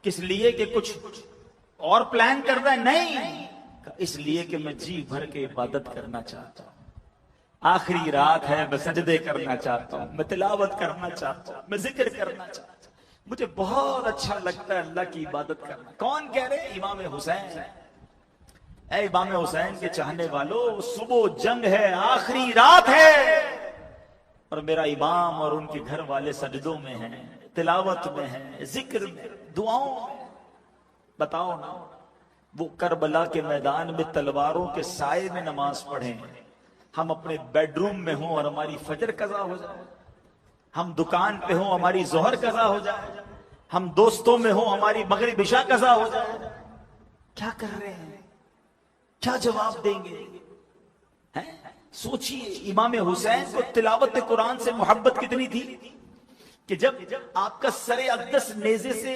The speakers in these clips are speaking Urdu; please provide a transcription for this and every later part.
کس لیے کہ کچھ اور پلان کرتا ہے؟ نہیں، اس لیے کہ میں جی بھر کے عبادت کرنا چاہتا ہوں، آخری رات ہے، میں سجدے کرنا چاہتا ہوں، میں تلاوت کرنا چاہتا ہوں، میں ذکر کرنا چاہتا ہوں، مجھے بہت اچھا لگتا ہے اللہ کی عبادت کرنا۔ کون کہہ رہے؟ امام حسین۔ اے امام حسین کے چاہنے والوں، صبح جنگ ہے، آخری رات ہے، اور میرا امام اور ان کے گھر والے سجدوں میں ہیں، تلاوت میں ہیں، ذکر میں، دعاؤں میں۔ بتاؤ نا، وہ کربلا کے میدان میں تلواروں کے سائے میں نماز پڑھیں، ہم اپنے بیڈ روم میں ہوں اور ہماری فجر قضا ہو جائے، ہم دکان پہ ہوں ہماری ظہر قضا ہو جائے، ہم دوستوں میں ہوں ہماری مغرب عشاء قضا ہو جائے، کیا کر رہے ہیں؟ کیا جواب دیں گے؟ سوچئے امام حسین کو تلاوت قرآن سے محبت کتنی تھی کہ جب آپ کا سر اقدس نیزے سے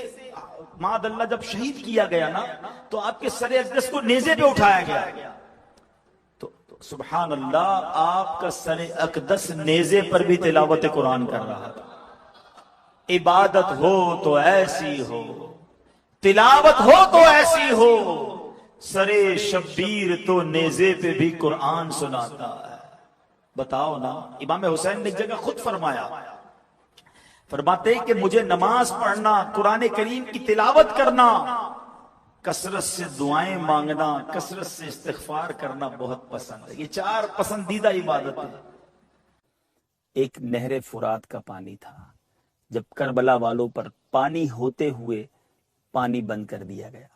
معاذ اللہ جب شہید کیا گیا نا، تو آپ کے سر اقدس کو نیزے پہ اٹھایا گیا، تو سبحان اللہ آپ کا سر اقدس نیزے پر بھی تلاوت قرآن کر رہا تھا۔ عبادت ہو تو ایسی ہو، تلاوت ہو تو ایسی ہو، سرے شبیر تو نیزے پہ بھی قرآن سناتا ہے۔ بتاؤ نا، امام حسین نے ایک جگہ خود فرماتے کہ مجھے نماز پڑھنا، قرآن کریم کی تلاوت کرنا، کثرت سے دعائیں مانگنا، کثرت سے استغفار کرنا بہت پسند ہے۔ یہ 4 پسندیدہ عبادت ہیں۔ ایک نہر فرات کا پانی تھا، جب کربلا والوں پر پانی ہوتے ہوئے پانی بند کر دیا گیا،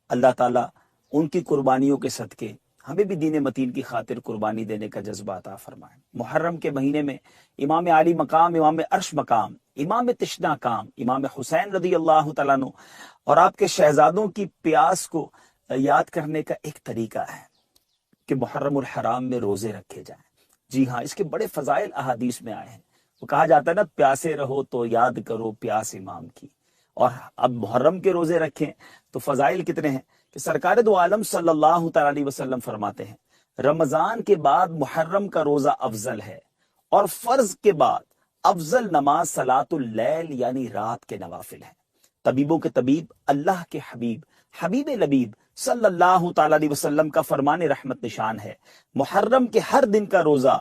اللہ تعالیٰ ان کی قربانیوں کے صدقے ہمیں بھی دین متین کی خاطر قربانی دینے کا جذبہ عطا فرمائے۔ محرم کے مہینے میں امام عالی مقام، امام عرش مقام، امام تشنا کام، امام حسین رضی اللہ تعالیٰ عنہ اور آپ کے شہزادوں کی پیاس کو یاد کرنے کا ایک طریقہ ہے کہ محرم الحرام میں روزے رکھے جائیں۔ جی ہاں، اس کے بڑے فضائل احادیث میں آئے ہیں۔ وہ کہا جاتا ہے نا، پیاسے رہو تو یاد کرو پیاس امام کی، اور اب محرم کے روزے رکھیں تو فضائل کتنے ہیں کہ سرکار دو عالم صلی اللہ تعالی علیہ وسلم فرماتے ہیں رمضان کے بعد محرم کا روزہ افضل ہے، اور فرض کے بعد افضل نماز صلاۃ اللیل یعنی رات کے نوافل ہیں۔ طبیبوں کے طبیب، اللہ کے حبیب، حبیب لبیب صلی اللہ تعالی علیہ وسلم کا فرمان رحمت نشان ہے، محرم کے ہر دن کا روزہ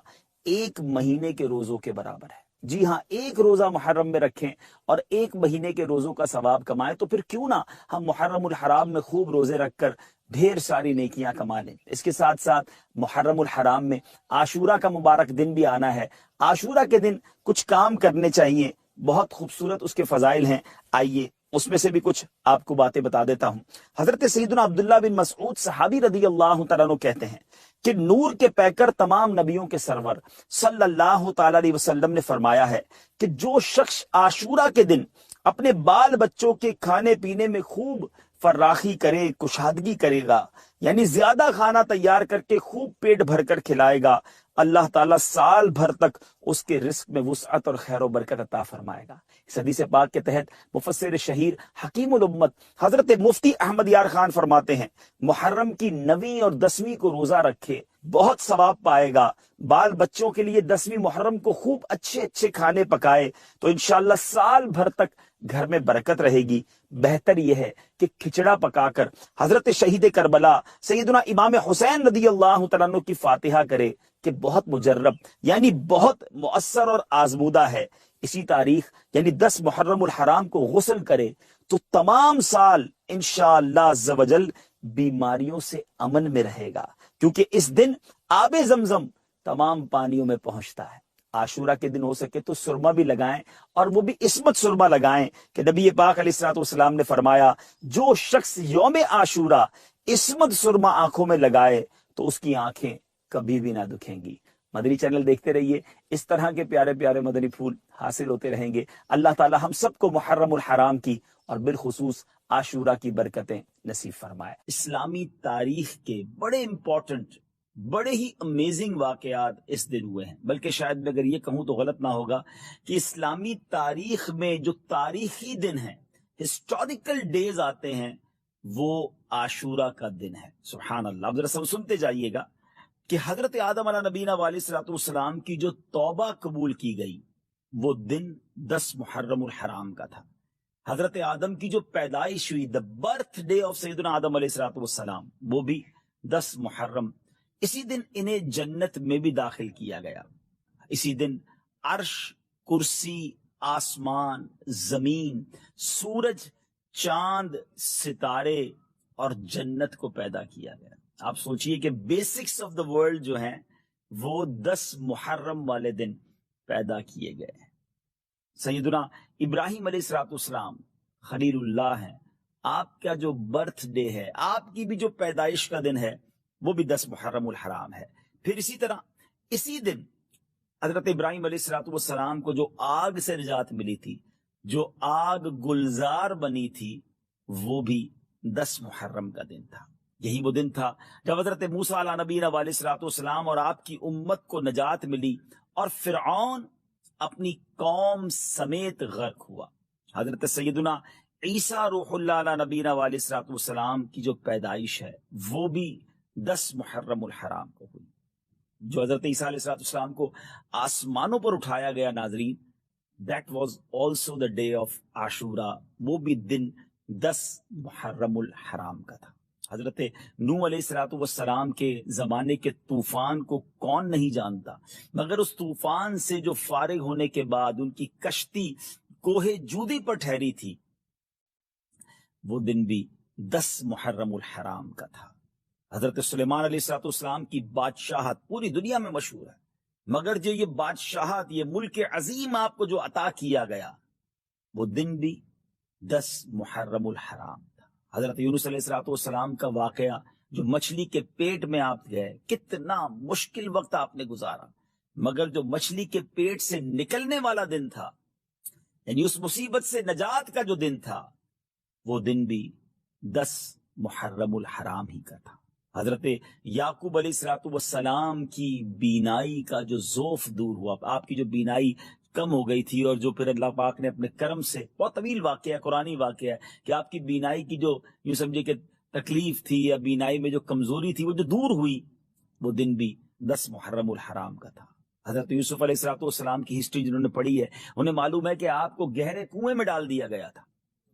1 مہینے کے روزوں کے برابر ہے۔ جی ہاں، 1 روزہ محرم میں رکھیں اور 1 مہینے کے روزوں کا ثواب کمائیں، تو پھر کیوں نہ ہم محرم الحرام میں خوب روزے رکھ کر ڈھیر ساری نیکیاں کما لیں۔ اس کے ساتھ ساتھ محرم الحرام میں عاشورہ کا مبارک دن بھی آنا ہے۔ عاشورہ کے دن کچھ کام کرنے چاہیے، بہت خوبصورت اس کے فضائل ہیں۔ آئیے اس میں سے بھی کچھ آپ کو باتیں بتا دیتا ہوں۔ حضرت سیدنا عبداللہ بن مسعود صحابی رضی اللہ تعالیٰ عنہ کہتے ہیں کہ نور کے پیکر تمام نبیوں کے سرور صلی اللہ تعالی علیہ وسلم نے فرمایا ہے کہ جو شخص عاشورہ کے دن اپنے بال بچوں کے کھانے پینے میں خوب فراخی کرے، کشادگی کرے گا، یعنی زیادہ کھانا تیار کر کے خوب پیٹ بھر کر کھلائے گا، اللہ تعالیٰ سال بھر تک اس کے رزق میں وسعت اور خیر و برکت عطا فرمائے گا۔ اس حدیث پاک کے تحت مفسر شہیر حکیم الامت حضرت مفتی احمد یار خان فرماتے ہیں محرم کی 9ویں اور 10ویں کو روزہ رکھے، بہت ثواب پائے گا۔ بال بچوں کے لیے 10ویں محرم کو خوب اچھے اچھے کھانے پکائے تو انشاءاللہ سال بھر تک گھر میں برکت رہے گی۔ بہتر یہ ہے کہ کھچڑا پکا کر حضرت شہید کربلا سیدنا امام حسین رضی اللہ تعالیٰ عنہ کی فاتحہ کرے کہ بہت مجرب یعنی بہت مؤثر اور آزمودہ ہے۔ اسی تاریخ یعنی 10 محرم الحرام کو غسل کرے تو تمام سال انشاءاللہ عز و جل بیماریوں سے امن میں رہے گا، کیونکہ اس دن آب زمزم تمام پانیوں میں پہنچتا ہے۔ عاشورہ کے دن ہو سکے تو سرما بھی لگائیں، اور وہ بھی عصمت سرما لگائیں کہ نبی پاک علیہ الصلوۃ والسلام نے فرمایا جو شخص یوم عاشورہ عصمت سرما آنکھوں میں لگائے تو اس کی آنکھیں کبھی بھی نہ دکھیں گی۔ مدنی چینل دیکھتے رہیے، اس طرح کے پیارے پیارے مدنی پھول حاصل ہوتے رہیں گے۔ اللہ تعالی ہم سب کو محرم الحرام کی اور بالخصوص عاشورہ کی برکتیں نصیب فرمائے۔ اسلامی تاریخ کے بڑے امپورٹنٹ، بڑے ہی امیزنگ واقعات اس دن ہوئے ہیں، بلکہ شاید میں اگر یہ کہوں تو غلط نہ ہوگا کہ اسلامی تاریخ میں جو تاریخی دن ہیں، ہسٹوریکل ڈیز آتے ہیں، وہ عاشورہ کا دن ہے۔ سبحان اللہ۔ اب ذرا سنتے جائیے گا کہ حضرت آدم علیہ نبینا علیہ الصلوۃ والسلام کی جو توبہ قبول کی گئی وہ دن 10 محرم الحرام کا تھا۔ حضرت آدم کی جو پیدائش ہوئی، دا برتھ ڈے آف سیدنا آدم علیہ السلام، وہ بھی 10 محرم. اسی دن انہیں جنت میں بھی داخل کیا گیا. اسی دن عرش، کرسی، آسمان، زمین، سورج، چاند، ستارے اور جنت کو پیدا کیا گیا. آپ سوچئے کہ بیسکس آف دا ورلڈ جو ہیں وہ 10 محرم والے دن پیدا کیے گئے ہیں. سیدنا ابراہیم علیہ السلام خلیل اللہ ہیں. آپ کا جو برتھ ڈے ہے، آپ کی بھی جو پیدائش کا دن ہے، وہ بھی 10 محرم الحرام ہے. پھر اسی طرح اسی دن حضرت ابراہیم علیہ السلام کو جو آگ سے نجات ملی تھی، جو آگ گلزار بنی تھی، وہ بھی 10 محرم کا دن تھا. یہی وہ دن تھا جب حضرت موسیٰ علیہ نبینا علیہ السلام اور آپ کی امت کو نجات ملی اور فرعون اپنی قوم سمیت غرق ہوا. حضرت سیدنا عیسیٰ روح اللہ علیہ نبینا علیہ السلام کی جو پیدائش ہے وہ بھی 10 محرم الحرام کو ہوئی. جو حضرت عیسیٰ علیہ السلام کو آسمانوں پر اٹھایا گیا ناظرین، that was also the day of عاشورہ، وہ بھی دن 10 محرم الحرام کا تھا. حضرت نوح علیہ السلام کے زمانے کے طوفان کو کون نہیں جانتا، مگر اس طوفان سے جو فارغ ہونے کے بعد ان کی کشتی کوہ جودی پر ٹھہری تھی، وہ دن بھی 10 محرم الحرام کا تھا. حضرت سلیمان علیہ السلام کی بادشاہت پوری دنیا میں مشہور ہے، مگر جو یہ بادشاہت، یہ ملک عظیم آپ کو جو عطا کیا گیا، وہ دن بھی 10 محرم الحرام تھا. حضرت یونس علیہ السلام کا واقعہ، جو مچھلی کے پیٹ میں آپ گئے، کتنا مشکل وقت آپ نے گزارا، مگر جو مچھلی کے پیٹ سے نکلنے والا دن تھا، یعنی اس مصیبت سے نجات کا جو دن تھا، وہ دن بھی 10 محرم الحرام ہی کا تھا. حضرت یعقوب علیہ السلام کی بینائی کا جو ذوف دور ہوا، آپ کی جو بینائی کم ہو گئی تھی، اور جو پھر اللہ پاک نے اپنے کرم سے، بہت طویل واقعہ ہے، قرآنی واقعہ ہے کہ آپ کی بینائی کی جو یوں سمجھے کہ تکلیف تھی یا بینائی میں جو کمزوری تھی، وہ جو دور ہوئی، وہ دن بھی 10 محرم الحرام کا تھا. حضرت یوسف علیہ السلام کی ہسٹری جنہوں نے پڑھی ہے، انہیں معلوم ہے کہ آپ کو گہرے کنویں میں ڈال دیا گیا تھا،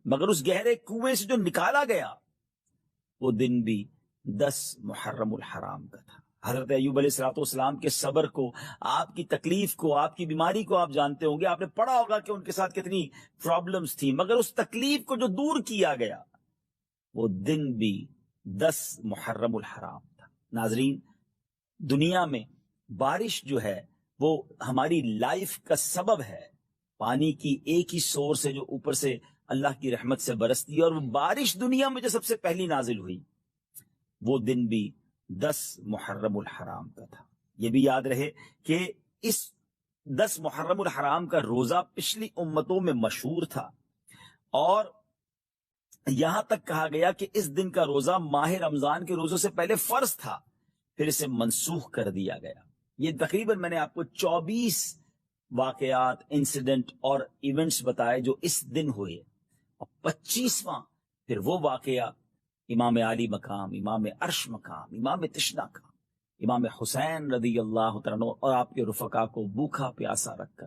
مگر اس گہرے کنویں سے جو نکالا گیا، وہ دن بھی 10 محرم الحرام کا تھا. حضرت ایوب علیہ السلام کے صبر کو، آپ کی تکلیف کو، آپ کی بیماری کو آپ جانتے ہوں گے، آپ نے پڑھا ہوگا کہ ان کے ساتھ کتنی پرابلمز تھی، مگر اس تکلیف کو جو دور کیا گیا، وہ دن بھی 10 محرم الحرام تھا. ناظرین، دنیا میں بارش جو ہے وہ ہماری لائف کا سبب ہے. پانی کی ایک ہی سورس ہے جو اوپر سے اللہ کی رحمت سے برستی ہے، اور وہ بارش دنیا میں جو سب سے پہلی نازل ہوئی، وہ دن بھی 10 محرم الحرام کا تھا. یہ بھی یاد رہے کہ اس 10 محرم الحرام کا روزہ پچھلی امتوں میں مشہور تھا، اور یہاں تک کہا گیا کہ اس دن کا روزہ ماہ رمضان کے روزوں سے پہلے فرض تھا، پھر اسے منسوخ کر دیا گیا. یہ تقریباً میں نے آپ کو 24 واقعات، انسیڈنٹ اور ایونٹس بتائے جو اس دن ہوئے، اور 25واں پھر وہ واقعہ امام علی مقام، امام عرش مقام، امام تشنا کا، امام حسین رضی اللہ تعالیٰ اور آپ کے رفقا کو بھوکا پیاسا رکھ کر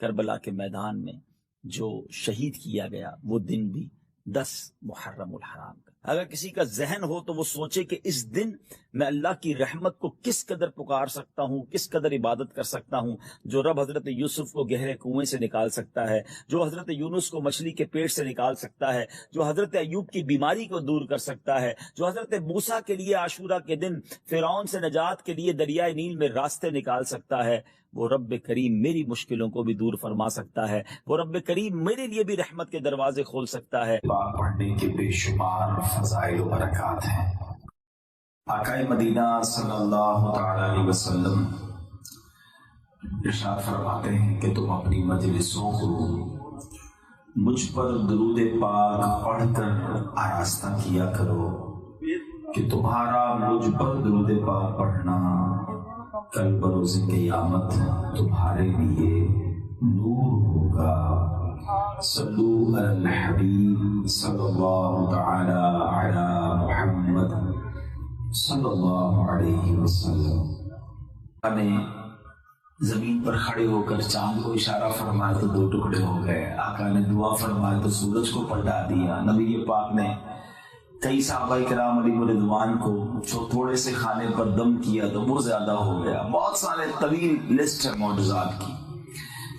کربلا کے میدان میں جو شہید کیا گیا، وہ دن بھی 10 محرم الحرام کا. اگر کسی کا ذہن ہو تو وہ سوچے کہ اس دن میں اللہ کی رحمت کو کس قدر پکار سکتا ہوں، کس قدر عبادت کر سکتا ہوں. جو رب حضرت یوسف کو گہرے کنویں سے نکال سکتا ہے، جو حضرت یونس کو مچھلی کے پیٹ سے نکال سکتا ہے، جو حضرت ایوب کی بیماری کو دور کر سکتا ہے، جو حضرت موسیٰ کے لیے عاشورہ کے دن فرعون سے نجات کے لیے دریائے نیل میں راستے نکال سکتا ہے، وہ رب کریم میری مشکلوں کو بھی دور فرما سکتا ہے. وہ رب کریم میرے لیے بھی رحمت کے دروازے کھول سکتا ہے. پاک پڑھنے کے بے شمار فضائل و برکات ہیں. آقا مدینہ صلی اللہ تعالی علیہ وسلم ارشاد فرماتے ہیں کہ تم اپنی مجلسوں کو مجھ پر درود پاک پڑھ کر آراستہ کیا کرو کہ تمہارا مجھ پر درود پاک پڑھنا کل بروز قیامت تمہارے لیے نور ہوگا. صلو علی الحبیب صلی اللہ تعالی علی محمد صلی اللہ علیہ وسلم. نے زمین پر کھڑے ہو کر چاند کو اشارہ فرمایا تو 2 ٹکڑے ہو گئے، آقا نے دعا فرمایا تو سورج کو پلٹا دیا، نبی پاک نے کئی صحابہ کرام علیہ رضوان کو جو تھوڑے سے کھانے پر دم کیا تو وہ زیادہ ہو گیا، بہت سارے طویل لسٹ ہے معجزات کی،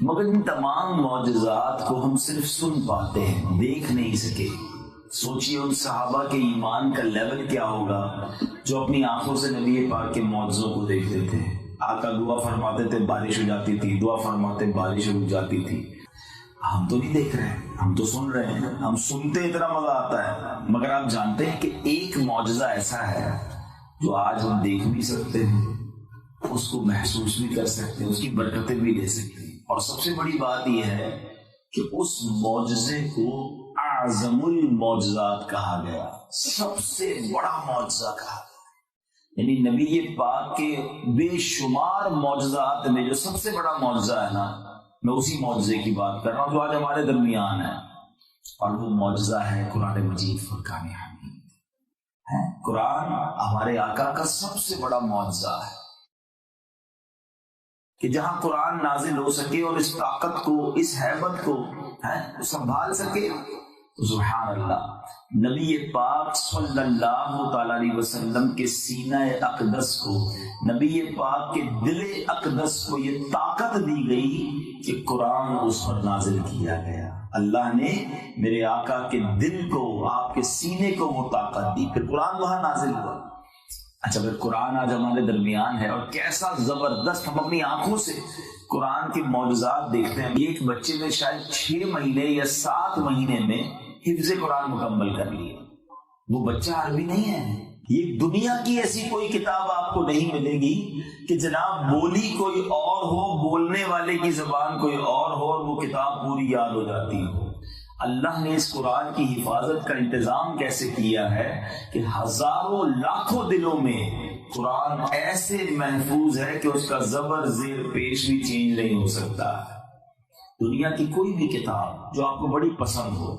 مگر ان تمام معجزات کو ہم صرف سن پاتے ہیں، دیکھ نہیں سکے۔ سوچئے ان صحابہ کے ایمان کا لیول کیا ہوگا جو اپنی آنکھوں سے نبی پاک کے معجزوں کو دیکھتے تھے۔ آقا دعا فرماتے تھے بارش ہو جاتی تھی، دعا فرماتے بارش رک جاتی تھی۔ ہم تو نہیں دیکھ رہے ہیں، ہم تو سن رہے ہیں، ہم سنتے اتنا مزہ آتا ہے، مگر آپ جانتے ہیں کہ ایک معجزہ ایسا ہے جو آج ہم دیکھ بھی سکتے ہیں، اس کو محسوس بھی کر سکتے ہیں، اس کی برکتیں بھی لے سکتے ہیں، اور سب سے بڑی بات یہ ہے کہ اس معجزے کو اعظم المعجزات کہا گیا، سب سے بڑا معجزہ کہا گیا، یعنی نبی پاک کے بے شمار معجزات میں جو سب سے بڑا معجزہ ہے نا، میں اسی معجزے کی بات کر رہا ہوں جو آج ہمارے درمیان ہے، اور وہ معجزہ ہے قرآن مجید فرقان حمید ہے۔ قرآن ہمارے آقا کا سب سے بڑا معجزہ ہے کہ جہاں قرآن نازل ہو سکے اور اس طاقت کو، اس ہیبت کو سنبھال سکے، سبحان اللہ، نبی پاک صلی اللہ تعالی علیہ وسلم کے سینہ اقدس کو، نبی پاک کے دل اقدس کو یہ طاقت دی گئی کہ قرآن اس پر نازل کیا گیا۔ اللہ نے میرے آقا کے دل کو، آپ کے سینے کو وہ طاقت دی، پھر قرآن وہاں نازل ہوا۔ اچھا، پھر قرآن آج ہمارے درمیان ہے، اور کیسا زبردست ہم اپنی آنکھوں سے قرآن کے معجزات دیکھتے ہیں۔ ایک بچے نے شاید 6 مہینے یا 7 مہینے میں حفظ قرآن مکمل کر لیا، وہ بچہ عربی نہیں ہے۔ یہ دنیا کی ایسی کوئی کتاب آپ کو نہیں ملے گی کہ جناب بولی کوئی اور ہو، بولنے والے کی زبان کوئی اور ہو، اور وہ کتاب پوری یاد ہو جاتی ہو۔ اللہ نے اس قرآن کی حفاظت کا انتظام کیسے کیا ہے کہ ہزاروں لاکھوں دلوں میں قرآن ایسے محفوظ ہے کہ اس کا زبر زیر پیش بھی چینج نہیں ہو سکتا۔ دنیا کی کوئی بھی کتاب جو آپ کو بڑی پسند ہو،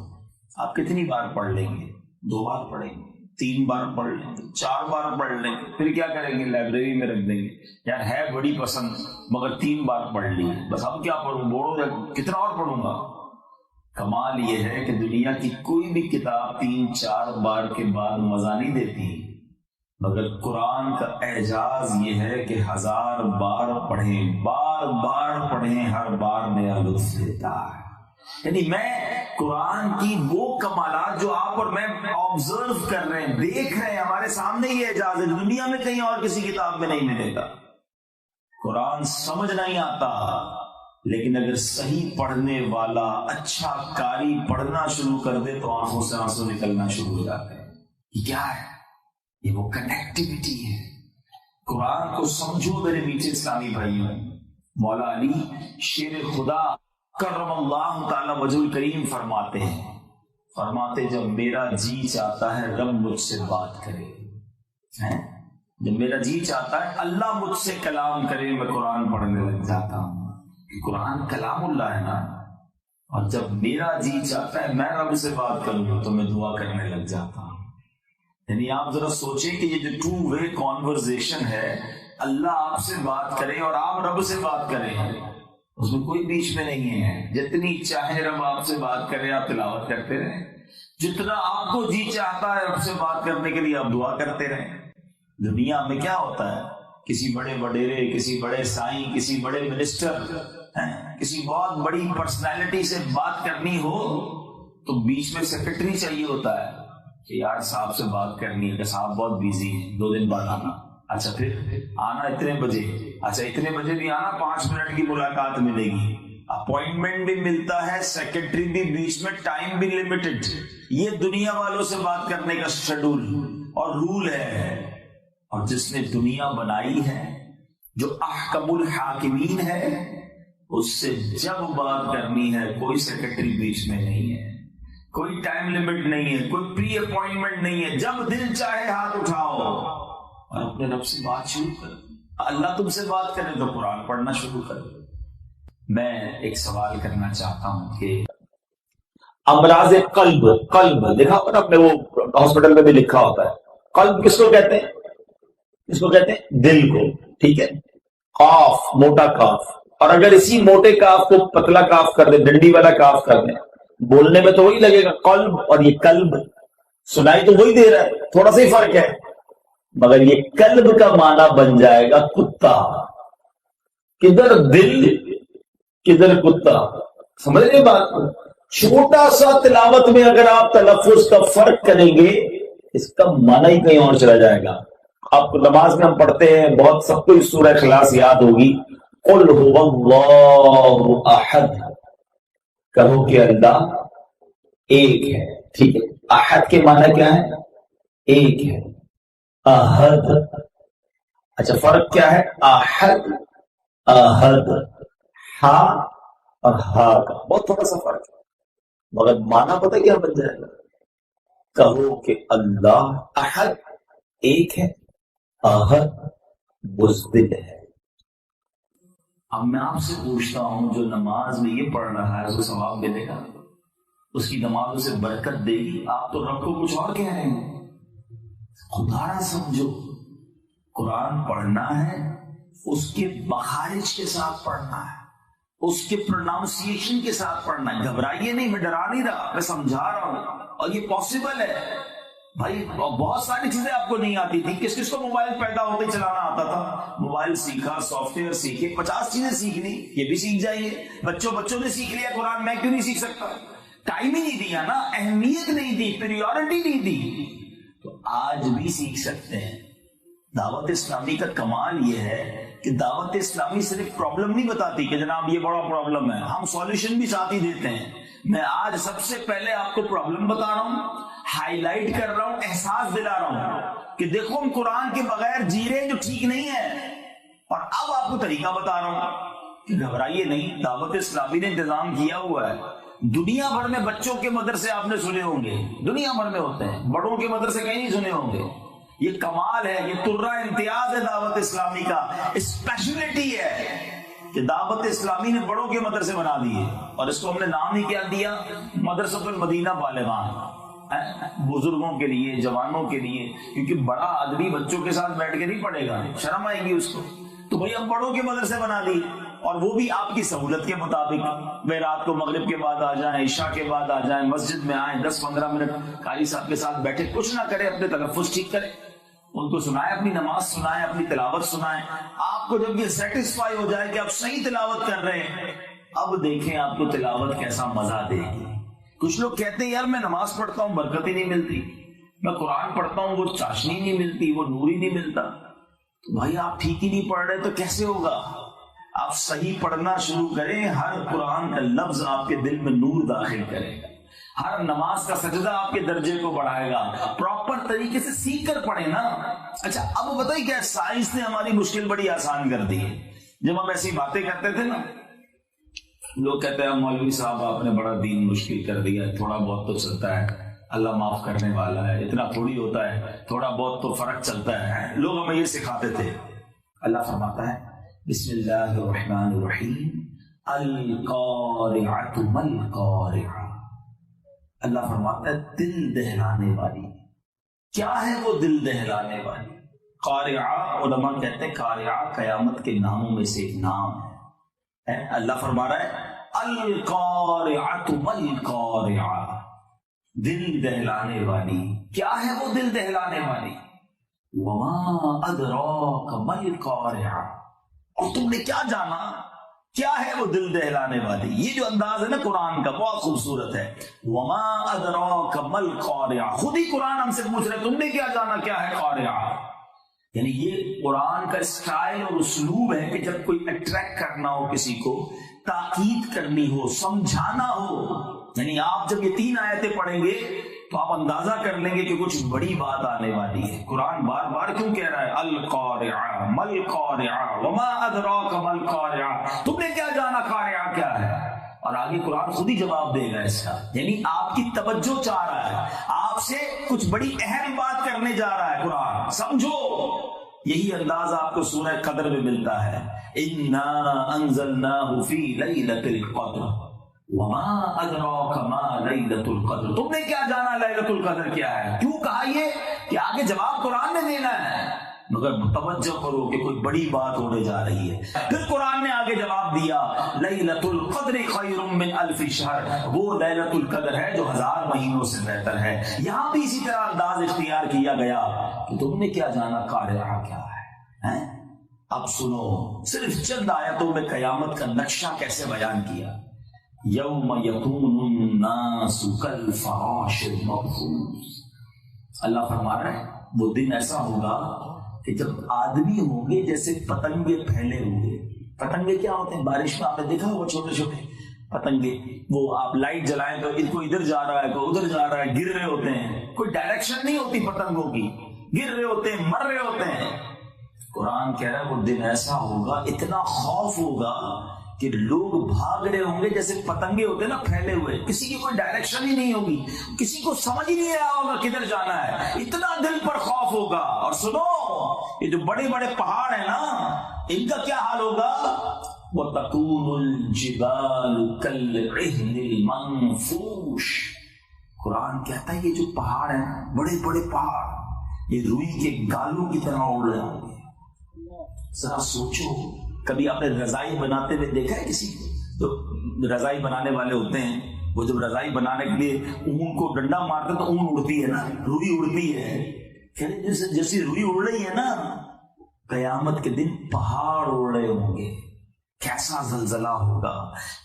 آپ کتنی بار پڑھ لیں گے؟ 2 بار پڑھیں گے، 3 بار پڑھ لیں گے، 4 بار پڑھ لیں گے، پھر کیا کریں گے؟ لائبریری میں رکھ دیں گے، یار ہے بڑی پسند مگر 3 بار پڑھ لی، بس اب کیا پڑھوں، بوڑھو کتنا اور پڑھوں گا۔ کمال یہ ہے کہ دنیا کی کوئی بھی کتاب 3-4 بار کے بعد مزہ نہیں دیتی، مگر قرآن کا اعجاز یہ ہے کہ 1000 بار پڑھیں، بار بار پڑھیں، ہر بار نیا لطف دیتا ہے۔ یعنی میں قرآن کی وہ کمالات جو آپ اور میں آبزرو کر رہے ہیں، دیکھ رہے ہیں، ہمارے سامنے یہ اعجاز ہے، دنیا میں کہیں اور کسی کتاب میں نہیں ملے گا۔ قرآن سمجھ نہیں آتا، لیکن اگر صحیح پڑھنے والا اچھا قاری پڑھنا شروع کر دے تو آنکھوں سے آنسو نکلنا شروع ہو جاتے ہیں۔ یہ کیا ہے؟ یہ وہ کنیکٹیوٹی ہے۔ قرآن کو سمجھو میرے میٹھے اسلامی بھائیوں۔ مولا علی شیر خدا کرم اللہ تعالی وجہ الکریم فرماتے ہیں، جب میرا جی چاہتا ہے رب مجھ سے بات کرے، جب میرا جی چاہتا ہے اللہ مجھ سے کلام کرے، میں قرآن پڑھنے لگ جاتا ہوں۔ قرآن کلام اللہ ہے نا، اور جب میرا جی چاہتا ہے میں رب سے بات کروں تو میں دعا کرنے لگ جاتا ہوں۔ یعنی آپ ذرا سوچیں کہ یہ جو 2 وے کانورزیشن ہے، اللہ آپ سے بات کرے اور آپ رب سے بات کریں، اس میں کوئی بیچ میں نہیں ہے۔ جتنی چاہے رب آپ سے بات کرے، آپ تلاوت کرتے رہیں، جتنا آپ کو جی چاہتا ہے رب سے بات کرنے کے لیے آپ دعا کرتے رہیں۔ دنیا میں کیا ہوتا ہے، کسی بڑے وڈیرے، کسی بڑے سائیں، کسی بڑے منسٹر، کسی بہت بڑی پرسنالٹی سے بات کرنی ہو تو بیچ میں سیکرٹری چاہیے ہوتا ہے کہ یار صاحب سے بات کرنی ہے، کہ صاحب بہت بیزی ہیں، 2 دن بعد آنا۔ اچھا پھر آنا اتنے بجے، اچھا اتنے بجے بھی آنا، 5 منٹ کی ملاقات ملے گی، اپوائنٹمنٹ بھی ملتا ہے، سیکرٹری بھی بیچ میں، ٹائم بھی لمیٹڈ۔ یہ دنیا والوں سے بات کرنے کا شیڈول اور رول ہے۔ اور جس نے دنیا بنائی ہے، جو احکم الحاکمین ہے، اس سے جب بات کرنی ہے کوئی سیکرٹری بیچ میں نہیں ہے، کوئی ٹائم لمٹ نہیں ہے، کوئی پری اپوائنٹمنٹ نہیں ہے، جب دل چاہے ہاتھ اٹھاؤ اور اپنے رب سے بات شروع کرو۔ اللہ تم سے بات کرے تو قرآن پڑھنا شروع کرو۔ میں ایک سوال کرنا چاہتا ہوں کہ امراض قلب دیکھا ہوگا اپنے، وہ ہاسپٹل میں بھی لکھا ہوتا ہے، قلب کس کو کہتے ہیں؟ اس کو کہتے ہیں دل کو، ٹھیک ہے۔ قاف موٹا کاف، اور اگر اسی موٹے کاف کو پتلا کاف کر دیں، ڈنڈی والا کاف کر دیں، بولنے میں تو وہی لگے گا قلب، اور یہ قلب سنائی تو وہی دے رہا ہے، تھوڑا سا ہی فرق ہے، مگر یہ قلب کا معنی بن جائے گا کتا، کدھر دل کدھر کتا، سمجھ رہے بات کو؟ چھوٹا سا تلاوت میں اگر آپ تلفظ کا فرق کریں گے، اس کا معنی ہی کہیں اور چلا جائے گا۔ آپ نماز میں ہم پڑھتے ہیں، بہت سب کو سورہ اخلاص یاد ہوگی، قل هو اللہ احد، کہو کہ اللہ ایک ہے، ٹھیک ہے، احد کے معنی کیا ہے؟ ایک ہے، احد، اچھا فرق کیا ہے؟ احد احد، ہا اور ہا کا بہت تھوڑا سا فرق ہے، مگر معنی پتہ کیا بن جائے گا؟ کہو کہ اللہ احد ایک ہے، احد بزدل ہے۔ اب میں آپ سے پوچھتا ہوں، جو نماز میں یہ پڑھ رہا ہے اس کو ثواب ملے گا؟ اس کی نماز اسے برکت دے گی؟ آپ تو رب کو کچھ اور کہہ رہے ہیں۔ خدا نہ سمجھو، قرآن پڑھنا ہے اس کے مخارج کے ساتھ پڑھنا ہے، اس کے پروناؤنسیشن کے ساتھ پڑھنا ہے۔ گھبرائیے نہیں، میں ڈرا نہیں رہا، میں سمجھا رہا ہوں، اور یہ پاسبل ہے بھائی۔ بہت ساری چیزیں آپ کو نہیں آتی تھی، کس کس کو موبائل پیدا ہوتے چلانا آتا تھا؟ موبائل سیکھا، سافٹ ویئر سیکھے، 50 چیزیں سیکھ لی، یہ بھی سیکھ جائیں گے۔ بچوں نے سیکھ لیا قرآن، میں کیوں نہیں سیکھ سکتا؟ ٹائم ہی نہیں دیا نا، اہمیت نہیں دی، پریورٹی نہیں دی، تو آج بھی سیکھ سکتے ہیں۔ دعوت اسلامی کا کمال یہ ہے کہ دعوت اسلامی صرف پرابلم نہیں بتاتی کہ جناب یہ بڑا پرابلم ہے، ہم سولوشن بھی ساتھ ہی دیتے ہیں۔ میں آج سب سے پہلے آپ کو پرابلم بتا رہا ہوں، ہائی لائٹ کر رہا ہوں، احساس دلا رہا ہوں کہ دیکھو ہم قرآن کے بغیر جی رہے ہیں جو ٹھیک نہیں ہے، اور اب آپ کو طریقہ بتا رہا ہوں کہ گھبرائیے نہیں۔ دعوت اسلامی نے انتظام کیا ہوا ہے، دنیا بھر میں بچوں کے مدرسے آپ نے سنے ہوں گے، دنیا بھر میں ہوتے ہیں، بڑوں کے مدرسے کہیں نہیں سنے ہوں گے۔ یہ کمال ہے، یہ ترہ امتیاز ہے دعوت اسلامی کا، اسپیشلٹی ہے کہ دعوت اسلامی نے بڑوں کے مدرسے بنا دیے، اور اس کو ہم نے نام ہی کیا دیا؟ مدرسۃ المدینہ بالغان، بزرگوں کے لیے، جوانوں کے لیے، کیونکہ بڑا آدمی بچوں کے ساتھ بیٹھ کے نہیں پڑھے گا، شرم آئے گی اس کو، تو بھئی ہم بڑوں کے مدرسے بنا دی، اور وہ بھی آپ کی سہولت کے مطابق۔ میں رات کو مغرب کے بعد آ جائیں، عشاء کے بعد آ جائیں، مسجد میں آئیں، 10-15 منٹ قاری صاحب کے ساتھ بیٹھے، کچھ نہ کریں، اپنے تلفظ ٹھیک کریں، ان کو سنائیں، اپنی نماز سنائیں، اپنی تلاوت سنائیں۔ آپ کو جب یہ سیٹسفائی ہو جائے کہ آپ صحیح تلاوت کر رہے ہیں، اب دیکھیں آپ کو تلاوت کیسا مزہ دے گی۔ کچھ لوگ کہتے ہیں یار میں نماز پڑھتا ہوں برکت ہی نہیں ملتی، میں قرآن پڑھتا ہوں وہ چاشنی نہیں ملتی، وہ نور ہی نہیں ملتا۔ تو بھائی آپ ٹھیک ہی نہیں پڑھ رہے تو کیسے ہوگا؟ آپ صحیح پڑھنا شروع کریں، ہر قرآن کا لفظ آپ کے دل میں نور داخل کرے گا، ہر نماز کا سجدہ آپ کے درجے کو بڑھائے گا، پراپر طریقے سے سیکھ کر پڑھیں نا۔ اچھا اب بتائیے کیا سائنس نے ہماری مشکل بڑی آسان کر دی ہے۔ جب ہم ایسی باتیں کرتے تھے نا، لوگ کہتے ہیں مولوی صاحب آپ نے بڑا دین مشکل کر دیا، تھوڑا بہت تو چلتا ہے، اللہ معاف کرنے والا ہے، اتنا تھوڑی ہوتا ہے، تھوڑا بہت تو فرق چلتا ہے، لوگ ہمیں یہ سکھاتے تھے۔ اللہ فرماتا ہے بسم اللہ الرحمن الرحیم، القارعۃ ما القارعۃ، اللہ فرماتا ہے دل دہلانے والی، کیا ہے وہ دل دہلانے والی؟ قارعہ، علماء کہتے ہیں قارعہ قیامت کے ناموں میں سے ایک نام ہے۔ اللہ فرما رہا ہے القارعۃ ما القارعۃ، دل دہلانے والی، کیا ہے وہ دل دہلانے والی؟ وما ادراک ما القارعۃ، اور تم نے کیا جانا کیا ہے وہ دل دہلانے والی؟ یہ جو انداز ہے نا قرآن کا بہت خوبصورت ہے، وما ادراک ما القارعۃ، خود ہی قرآن ہم سے پوچھ رہے تم نے کیا جانا کیا ہے قارعہ؟ یعنی یہ قرآن کا اسٹائل اور اسلوب ہے کہ جب کوئی اٹریکٹ کرنا ہو کسی کو، تاکید کرنی ہو، سمجھانا ہو، یعنی آپ جب یہ 3 آیتیں پڑھیں گے تو آپ اندازہ کر لیں گے کہ کچھ بڑی بات آنے والی ہے۔ قرآن بار بار کیوں کہہ رہا ہے القارعہ ما القارعہ وما ادراک ما القارعہ، تم نے کیا جانا قارعہ کیا ہے؟ اور آگے قرآن خود ہی جواب دے گا اس کا، یعنی آپ کی توجہ چاہ رہا ہے، آپ سے کچھ بڑی اہم بات کرنے جا رہا ہے قرآن، سمجھو۔ یہی انداز آپ کو سورہ قدر میں ملتا ہے، انا انزلناہ فی لیلۃ القدر وما ادراک ما لیلۃ القدر، تم نے کیا جانا لیلۃ القدر کیا ہے؟ کیوں کہا یہ کہ آگے جواب قرآن نے دینا ہے، مگر توجہ کرو کہ کوئی بڑی بات ہونے جا رہی ہے. پھر قرآن نے آگے جواب دیا لیلۃ القدر خیر من الف شہر، وہ لیلۃ القدر ہے جو 1000 مہینوں سے بہتر ہے. یہاں بھی اسی طرح انداز اختیار کیا گیا کہ تم نے کیا جانا قارعہ کیا ہے. اب سنو صرف چند آیتوں میں قیامت کا نقشہ کیسے بیان کیا. یوم یکون الناس کالفراش المبثوث، اللہ فرما رہا ہے وہ دن ایسا ہوگا کہ جب آدمی ہوں گے جیسے پتنگے پھیلے ہوئے. پتنگے کیا ہوتے ہیں؟ بارش میں آپ نے دیکھا ہوگا چھوٹے چھوٹے پتنگے، وہ آپ لائٹ جلائیں تو ان کو ادھر جا رہا ہے کوئی ادھر جا رہا ہے، گر رہے ہوتے ہیں، کوئی ڈائریکشن نہیں ہوتی پتنگوں کی، گر رہے ہوتے ہیں، مر رہے ہوتے ہیں. قرآن کہہ رہا ہے وہ دن ایسا ہوگا، اتنا خوف ہوگا کہ لوگ بھاگ رہے ہوں گے جیسے پتنگے ہوتے ہیں نا پھیلے ہوئے، کسی کی کوئی ڈائریکشن ہی نہیں ہوگی، کسی کو سمجھ ہی نہیں رہا ہوگا کدھر جانا ہے، اتنا دل پر خوف ہوگا. اور سنو یہ جو بڑے بڑے پہاڑ ہیں نا ان کا کیا حال ہوگا. وَتَكُونُ الْجِبَالُ كَالْعِهْنِ الْمَنْفُوشِ، قرآن کہتا ہے یہ جو پہاڑ ہیں بڑے بڑے پہاڑ یہ روئی کے گالوں کی طرح اڑ رہے ہوں گے. ذرا سوچو کبھی آپ نے رضائی بناتے ہوئے دیکھا ہے کسی کو؟ تو رضائی بنانے والے ہوتے ہیں وہ جب رضائی بنانے کے لیے اون کو ڈنڈا مارتے تو اون اڑتی ہے نا، روئی اڑتی ہے. جیسی روئی اڑ رہی ہے نا قیامت کے دن پہاڑ اڑ رہے ہوں گے. کیسا زلزلہ ہوگا،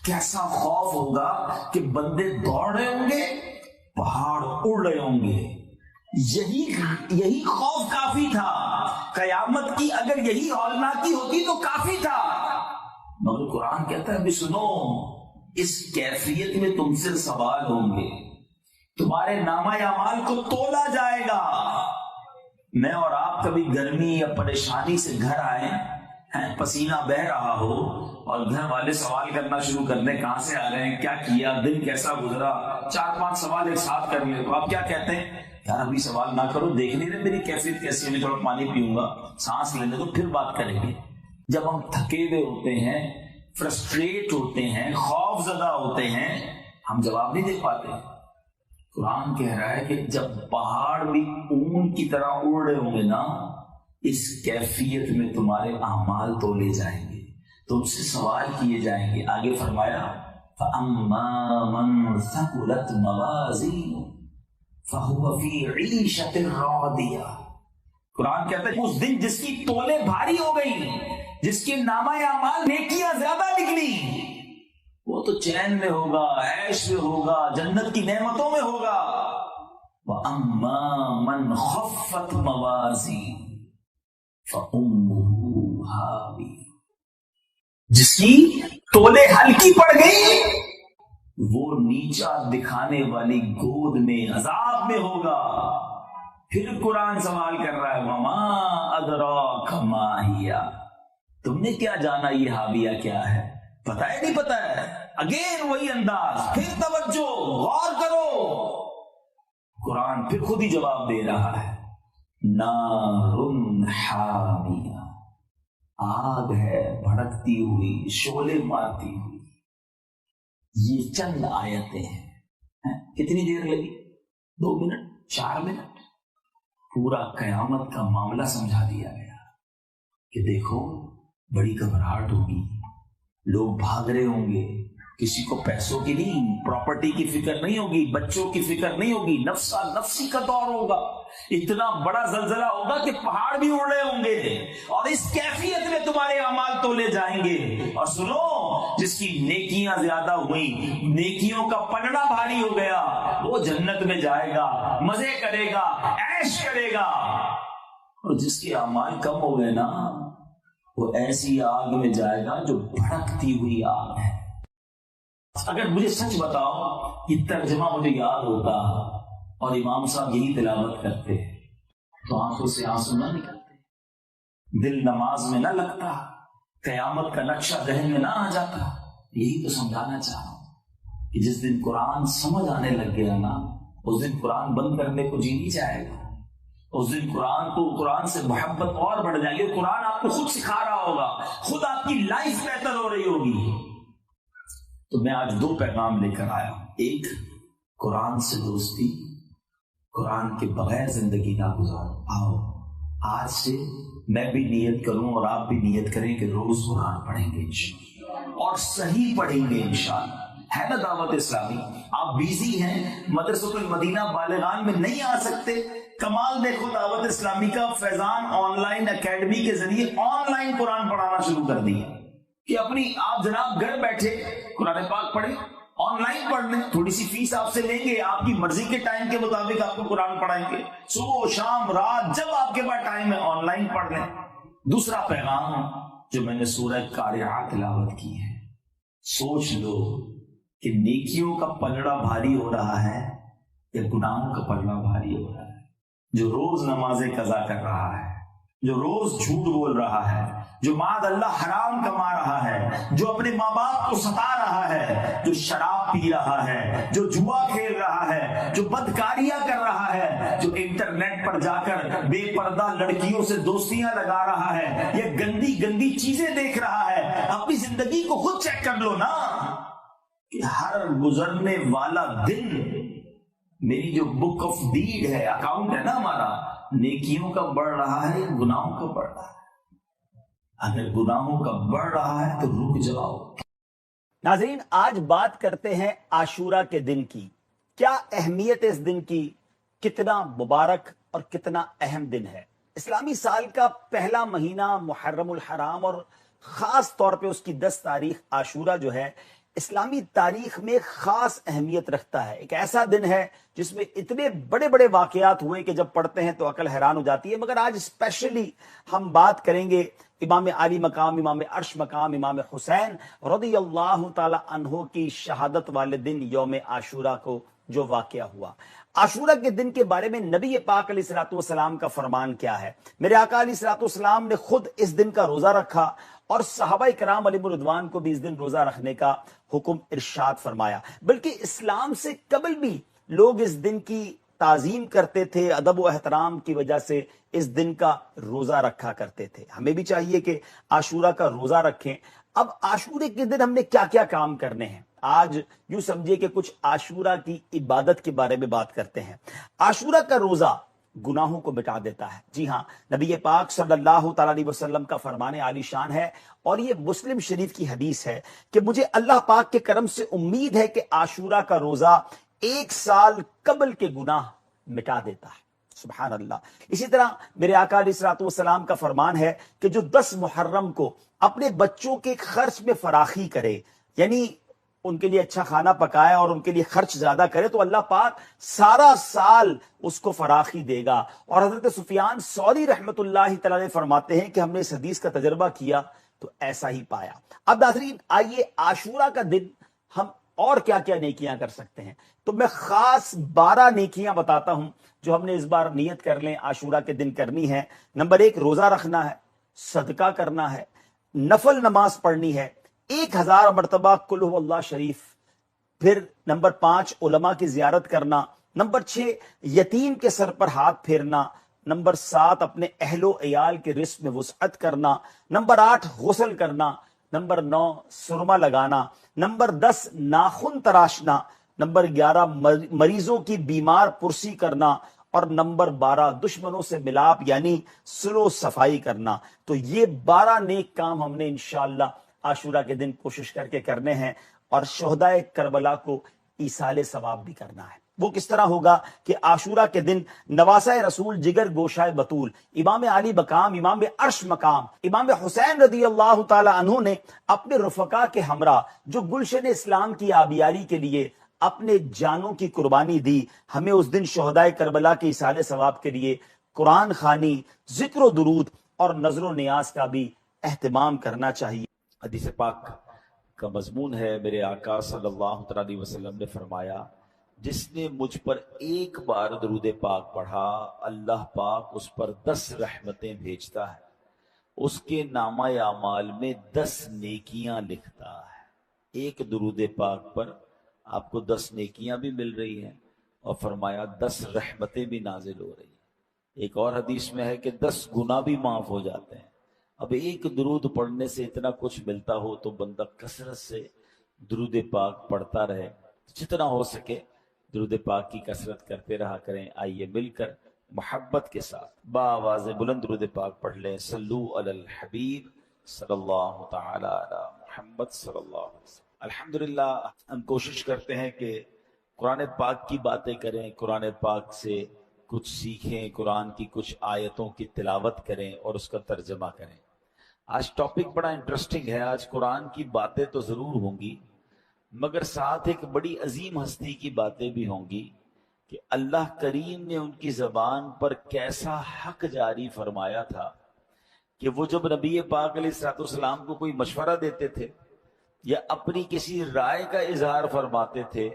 کیسا خوف ہوگا کہ بندے دوڑ رہے ہوں گے، پہاڑ اڑ رہے ہوں گے. یہی خوف کافی تھا قیامت کی، اگر یہی ہولناکی ہوتی تو کافی تھا. مگر قرآن کہتا ہے بھی سنو اس کیفیت میں تم سے سوال ہوں گے، تمہارے نامہ اعمال کو تولا جائے گا. میں اور آپ کبھی گرمی یا پریشانی سے گھر آئے ہیں، پسینہ بہ رہا ہو اور گھر والے سوال کرنا شروع کر دیں کہاں سے آ رہے ہیں، کیا کیا، دن کیسا گزرا، 4-5 سوال ایک ساتھ کر لیں تو آپ کیا کہتے ہیں؟ یار ابھی سوال نہ کرو، دیکھ نہیں رہے میری کیفیت کیسی ہے، میں تھوڑا پانی پیوں گا، سانس لینے تو پھر بات کریں گے. جب ہم تھکے ہوئے ہوتے ہیں، فرسٹریٹ ہوتے ہیں، خوف زدہ ہوتے ہیں، ہم جواب نہیں دے پاتے. قرآن کہہ رہا ہے کہ جب پہاڑ بھی اون کی طرح اڑ رہے ہوں گے نا اس کیفیت میں تمہارے اعمال تولے جائیں گے، تم سے سوال کیے جائیں گے. آگے فرمایا فَأَمَّا مَنْ ثَقُلَتْ مَوَازِينُهُ فَهُوَ فِي عِيشَةٍ رَاضِيَةٍ. قرآن کہتا ہے اس دن جس کی تولے بھاری ہو گئی، جس کے نامہ اعمال نیکیاں زیادہ نکلی، وہ تو چین میں ہوگا، عیش میں ہوگا، جنت کی نعمتوں میں ہوگا. وَأَمَّا مَنْ خَفَّتْ مَوَازِينُهُ فَأُمُّهُ هَاوِيَةٌ. جس کی تولے ہلکی پڑ گئی وہ نیچا دکھانے والی گود میں عذاب میں ہوگا. پھر قرآن سوال کر رہا ہے وَمَا أَدْرَاكَ مَا هِيَ، تم نے کیا جانا یہ حاویہ کیا ہے، پتہ ہے نہیں پتہ ہے. اگین وہی انداز، پھر توجہ، غور کرو. قرآن پھر خود ہی جواب دے رہا ہے نارٌ حامیہ، آگ ہے بھڑکتی ہوئی، شعلے مارتی ہوئی. یہ چند آیتیں ہیں، کتنی دیر لگی؟ 2 منٹ 4 منٹ، پورا قیامت کا معاملہ سمجھا دیا گیا کہ دیکھو بڑی گھبراہٹ ہوگی، لوگ بھاگ رہے ہوں گے، کسی کو پیسوں کی نہیں، پراپرٹی کی فکر نہیں ہوگی، بچوں کی فکر نہیں ہوگی، نفسا نفسی کا دور ہوگا. اتنا بڑا زلزلہ ہوگا کہ پہاڑ بھی اڑ رہے ہوں گے اور اس کیفیت میں تمہارے اعمال تولے جائیں گے. اور سنو جس کی نیکیاں زیادہ ہوئیں، نیکیوں کا پلڑا بھاری ہو گیا، وہ جنت میں جائے گا، مزے کرے گا، عیش کرے گا. اور جس کے اعمال کم ہو گئے نا وہ ایسی آگ میں جائے گا جو بھڑکتی ہوئی آگ ہے. اگر مجھے سچ بتاؤ یہ ترجمہ مجھے یاد ہوتا اور امام صاحب یہی تلاوت کرتے تو آنکھوں سے آنسو نہ نکلتے، دل نماز میں نہ لگتا، قیامت کا نقشہ ذہن میں نہ آ جاتا. یہی تو سمجھانا چاہ رہا ہوں کہ جس دن قرآن سمجھ آنے لگ گیا نا اس دن قرآن بند کرنے کو جی نہیں جائے گا. اس دن قرآن سے محبت اور بڑھ جائے گی. قرآن آپ کو خود سکھا رہا ہوگا، خود آپ کی لائف بہتر ہو رہی ہوگی. تو میں آج 2 پیغام لے کر آیا ہوں. ایک، قرآن سے دوستی، قرآن کے بغیر زندگی نہ گزارو. آؤ آج سے میں بھی نیت کروں اور آپ بھی نیت کریں کہ روز قرآن پڑھیں گے انشاءاللہ، اور صحیح پڑھیں گے انشاءاللہ۔ ہے نا دعوت اسلامی؟ آپ بیزی ہیں، مدرسۃ المدینہ بالغان میں نہیں آ سکتے، کمال دیکھو دعوت اسلامی کا، فیضان آن لائن اکیڈمی کے ذریعے آن لائن قرآن پڑھانا شروع کر دیا کہ اپنی آپ جناب گھر بیٹھے قرآن پاک پڑھیں، آن لائن پڑھ لیں، تھوڑی سی فیس آپ سے لیں گے، آپ کی مرضی کے ٹائم کے مطابق آپ کو قرآن پڑھائیں گے، صبح شام رات جب آپ کے پاس ٹائم ہے آن لائن پڑھ لیں۔ دوسرا پیغام جو میں نے سورہ قارعہ تلاوت کی ہے، سوچ لو کہ نیکیوں کا پلڑا بھاری ہو رہا ہے یا گناہوں کا پلڑا بھاری ہو رہا ہے؟ جو روز نمازیں قضا کر رہا ہے، جو روز جھوٹ بول رہا ہے، جو معاذ اللہ حرام کما رہا ہے، جو اپنے ماں باپ کو ستا رہا ہے، جو شراب پی رہا ہے، جو جوا کھیل رہا ہے، جو بدکاریاں کر رہا ہے، جو انٹرنیٹ پر جا کر بے پردہ لڑکیوں سے دوستیاں لگا رہا ہے، یہ گندی گندی چیزیں دیکھ رہا ہے، اپنی زندگی کو خود چیک کر لو نا کہ ہر گزرنے والا دن میری جو بک آف ڈیڈ ہے، اکاؤنٹ ہے نا ہمارا، نیکیوں کا بڑھ رہا ہے یا گناہوں کا بڑھ رہا ہے؟ اگر گناہوں کا بڑھ رہا ہے تو رک جاؤ۔ ناظرین، آج بات کرتے ہیں عاشورہ کے دن کی۔ کیا اہمیت اس دن کی، کتنا مبارک اور کتنا اہم دن ہے۔ اسلامی سال کا پہلا مہینہ محرم الحرام اور خاص طور پہ اس کی 10 تاریخ عاشورہ جو ہے اسلامی تاریخ میں خاص اہمیت رکھتا ہے۔ ایک ایسا دن ہے جس میں اتنے بڑے بڑے واقعات ہوئے کہ جب پڑھتے ہیں تو عقل حیران ہو جاتی ہے، مگر آج اسپیشلی ہم بات کریں گے امام علی مقام، امام عرش مقام، امام حسین رضی اللہ تعالی عنہ کی شہادت والے دن یوم عاشورہ کو جو واقعہ ہوا۔ عاشورہ کے دن کے بارے میں نبی پاک علیہ الصلوۃ والسلام کا فرمان کیا ہے؟ میرے آقا علیہ الصلوۃ والسلام نے خود اس دن کا روزہ رکھا اور صحابہ کرام علیہم الرضوان کو بھی اس دن روزہ رکھنے کا حکم ارشاد فرمایا۔ بلکہ اسلام سے قبل بھی لوگ اس دن کی تعظیم کرتے تھے، ادب و احترام کی وجہ سے اس دن کا روزہ رکھا کرتے تھے۔ ہمیں بھی چاہیے کہ عاشورہ کا روزہ رکھیں۔ اب عاشورے کے دن ہم نے کیا کیا کام کرنے ہیں؟ آج یوں سمجھیے کہ کچھ عاشورہ کی عبادت کے بارے میں بات کرتے ہیں۔ عاشورہ کا روزہ گناہوں کو مٹا دیتا ہے۔ جی ہاں، نبی پاک صلی اللہ تعالی علیہ وسلم کا فرمان عالی شان ہے اور یہ مسلم شریف کی حدیث ہے کہ مجھے اللہ پاک کے کرم سے امید ہے کہ عاشورہ کا روزہ 1 سال قبل کے گناہ مٹا دیتا ہے۔ سبحان اللہ۔ اسی طرح میرے آقا علیہ الصلوۃ والسلام کا فرمان ہے کہ جو 10 محرم کو اپنے بچوں کے خرچ میں فراخی کرے، یعنی ان کے لیے اچھا کھانا پکائے اور ان کے لیے خرچ زیادہ کرے، تو اللہ پاک سارا سال اس کو فراخی دے گا۔ اور حضرت سفیان ثوری رحمت اللہ تعالی فرماتے ہیں کہ ہم نے اس حدیث کا تجربہ کیا تو ایسا ہی پایا۔ اب ناظرین، آئیے عاشورہ کا دن ہم اور کیا کیا نیکیاں کر سکتے ہیں، تو میں خاص 12 نیکیاں بتاتا ہوں جو ہم نے اس بار نیت کر لیں عاشورہ کے دن کرنی ہے۔ نمبر 1، روزہ رکھنا ہے، صدقہ کرنا ہے، نفل نماز پڑھنی ہے، 1000 مرتبہ قل هو اللہ شریف، پھر نمبر 5، علماء کی زیارت کرنا، نمبر 6، یتیم کے سر پر ہاتھ پھیرنا، نمبر 7، اپنے اہل و عیال کے رزق میں وسعت کرنا، نمبر 8، غسل کرنا، نمبر 9، سرما لگانا، نمبر 10، ناخن تراشنا، نمبر 11، مریضوں کی بیمار پرسی کرنا، اور نمبر 12، دشمنوں سے ملاپ یعنی صلح و صفائی کرنا۔ تو یہ 12 نیک کام ہم نے انشاءاللہ عاشورہ کے دن کوشش کر کے کرنے ہیں، اور شہدائے کربلا کو ایصال ثواب بھی کرنا ہے۔ وہ کس طرح ہوگا کہ عاشورہ کے دن نواسہ رسول جگر گوشائے بطول امام علی مقام، امام عرش مقام، امام حسین رضی اللہ تعالی عنہ نے اپنے رفقا کے ہمراہ جو گلشن اسلام کی آبیاری کے لیے اپنے جانوں کی قربانی دی، ہمیں اس دن شہدائے کربلا کے ایصال ثواب کے لیے قرآن خوانی، ذکر و درود اور نظر و نیاز کا بھی اہتمام کرنا چاہیے۔ حدیث پاک کا مضمون ہے، میرے آقا صلی اللہ علیہ وسلم نے فرمایا، جس نے مجھ پر ایک بار درود پاک پڑھا، اللہ پاک اس پر 10 رحمتیں بھیجتا ہے، اس کے نامہ اعمال میں 10 نیکیاں لکھتا ہے۔ ایک درود پاک پر آپ کو 10 نیکیاں بھی مل رہی ہیں، اور فرمایا 10 رحمتیں بھی نازل ہو رہی ہیں۔ ایک اور حدیث میں ہے کہ 10 گناہ بھی معاف ہو جاتے ہیں۔ اب ایک درود پڑھنے سے اتنا کچھ ملتا ہو تو بندہ کثرت سے درود پاک پڑھتا رہے، جتنا ہو سکے درود پاک کی کثرت کرتے رہا کریں۔ آئیے مل کر محبت کے ساتھ بآواز بلند درود پاک پڑھ لیں. صلو علی الحبیب صلی اللہ تعالی علی محمد صلی اللہ علیہ وسلم. الحمدللہ ہم کوشش کرتے ہیں کہ قرآن پاک کی باتیں کریں، قرآن پاک سے کچھ سیکھیں، قرآن کی کچھ آیتوں کی تلاوت کریں اور اس کا ترجمہ کریں. آج ٹاپک بڑا انٹرسٹنگ ہے. آج قرآن کی باتیں تو ضرور ہوں گی مگر ساتھ ایک بڑی عظیم ہستی کی باتیں بھی ہوں گی کہ اللہ کریم نے ان کی زبان پر کیسا حق جاری فرمایا تھا کہ وہ جب نبی پاک علیہ الصلوۃ والسلام کو کوئی مشورہ دیتے تھے یا اپنی کسی رائے کا اظہار فرماتے تھے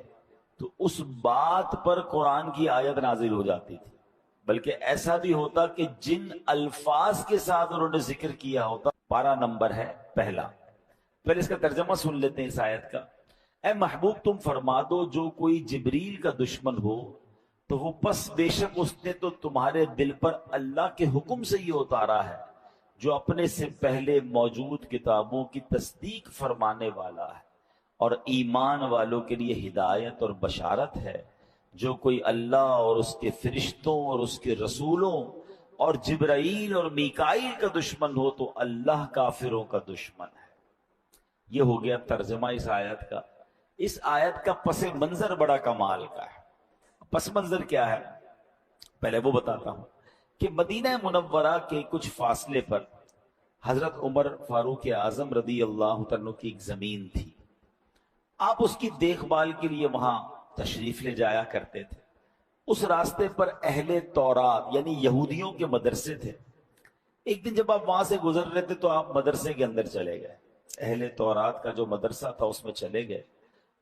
تو اس بات پر قرآن کی آیت نازل ہو جاتی تھی. بلکہ ایسا بھی ہوتا کہ جن الفاظ کے ساتھ انہوں نے ذکر کیا ہوتا. پارہ نمبر ہے پہلا. پہلے اس کا ترجمہ سن لیتے ہیں اس آیت کا. اے محبوب تم فرما دو جو کوئی جبریل کا دشمن ہو تو وہ پس بے شک اس نے تو تمہارے دل پر اللہ کے حکم سے یہ اتارا ہے جو اپنے سے پہلے موجود کتابوں کی تصدیق فرمانے والا ہے اور ایمان والوں کے لیے ہدایت اور بشارت ہے. جو کوئی اللہ اور اس کے فرشتوں اور اس کے رسولوں اور جبرائیل اور میکائیل کا دشمن ہو تو اللہ کافروں کا دشمن ہے. یہ ہو گیا ترجمہ اس آیت کا. اس آیت کا پس منظر بڑا کمال کا ہے. پس منظر کیا ہے پہلے وہ بتاتا ہوں کہ مدینہ منورہ کے کچھ فاصلے پر حضرت عمر فاروق اعظم رضی اللہ عنہ کی ایک زمین تھی. آپ اس کی دیکھ بھال کے لیے وہاں تشریف لے جایا کرتے تھے. اس راستے پر اہل تورات یعنی یہودیوں کے مدرسے تھے. ایک دن جب آپ وہاں سے گزر رہے تھے تو آپ مدرسے کے اندر چلے گئے. اہل تورات کا جو مدرسہ تھا اس میں چلے گئے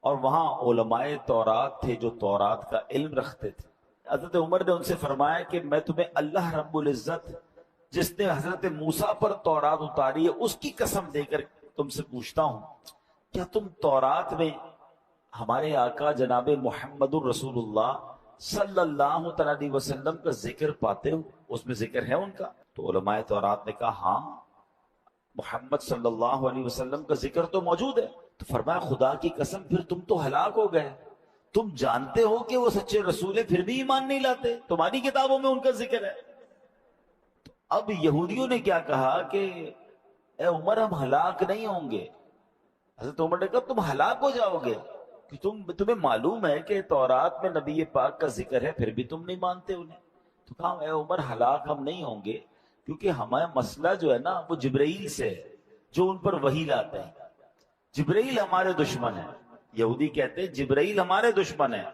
اور وہاں علماء تورات تھے جو تورات کا علم رکھتے تھے. حضرت عمر نے ان سے فرمایا کہ میں تمہیں اللہ رب العزت جس نے حضرت موسیٰ پر تورات اتاری ہے اس کی قسم دے کر تم سے پوچھتا ہوں کیا تم تورات میں ہمارے آقا جناب محمد الرسول اللہ صلی اللہ علیہ وسلم کا ذکر پاتے ہو؟ اس میں ذکر ہے ان کا؟ تو علماء تورات نے کہا ہاں محمد صلی اللہ علیہ وسلم کا ذکر تو موجود ہے. تو فرمایا خدا کی قسم پھر تم تو ہلاک ہو گئے. تم جانتے ہو کہ وہ سچے رسول ہیں پھر بھی ایمان نہیں لاتے. تمہاری کتابوں میں ان کا ذکر ہے. تو اب یہودیوں نے کیا کہا کہ اے عمر ہم ہلاک نہیں ہوں گے. حضرت عمر نے کہا تم ہلاک ہو جاؤ گے کہ تمہیں معلوم ہے کہ تورات میں نبی پاک کا ذکر ہے پھر بھی تم نہیں مانتے انہیں. تو کہا اے عمر ہلاک ہم نہیں ہوں گے کیونکہ ہمارا مسئلہ جو ہے نا وہ جبرائیل سے ہے جو ان پر وحی لاتے ہیں. جبرائیل ہمارے دشمن ہے. یہودی کہتے ہیں جبرائیل ہمارے دشمن ہے.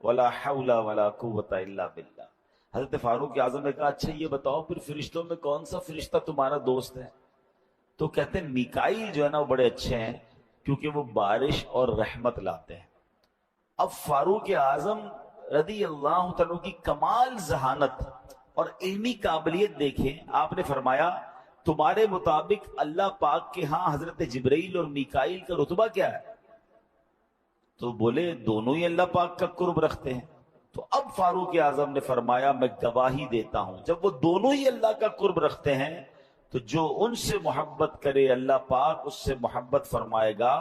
ولا حول ولا قوت الا باللہ. حضرت فاروق اعظم نے کہا اچھا یہ بتاؤ پھر فرشتوں میں کون سا فرشتہ تمہارا دوست ہے؟ تو کہتے ہیں میکائیل جو ہے نا وہ بڑے اچھے ہیں کیونکہ وہ بارش اور رحمت لاتے ہیں. اب فاروق اعظم رضی اللہ عنہ کی کمال ذہانت اور علمی قابلیت دیکھیں. آپ نے فرمایا تمہارے مطابق اللہ پاک کے ہاں حضرت جبرائیل اور میکائیل کا رتبہ کیا ہے؟ تو بولے دونوں ہی اللہ پاک کا قرب رکھتے ہیں. تو اب فاروق اعظم نے فرمایا میں گواہی دیتا ہوں جب وہ دونوں ہی اللہ کا قرب رکھتے ہیں تو جو ان سے محبت کرے اللہ پاک اس سے محبت فرمائے گا.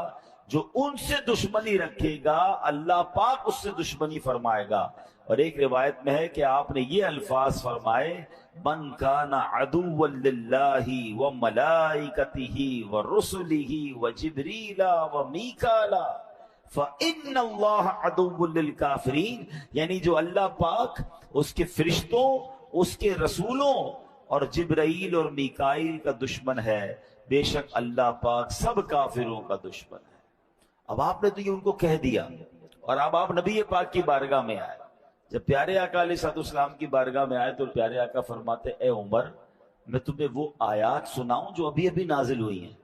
جو ان سے دشمنی رکھے گا اللہ پاک اس سے دشمنی فرمائے گا. اور ایک روایت میں ہے کہ آپ نے یہ الفاظ فرمائے من کان عدوا للہ وملائکتہ ورسلہ وجبریل ومیکائیل فإن اللہ عدو للکافرین. یعنی جو اللہ پاک اس کے فرشتوں اس کے رسولوں اور جبرائیل اور میکائیل کا دشمن ہے بے شک اللہ پاک سب کافروں کا دشمن ہے. اب آپ نے تو یہ ان کو کہہ دیا اور اب آپ نبی پاک کی بارگاہ میں آئے. جب پیارے آقا علیہ السلام کی بارگاہ میں آئے تو پیارے آقا فرماتے اے عمر میں تمہیں وہ آیات سناؤں جو ابھی ابھی نازل ہوئی ہیں.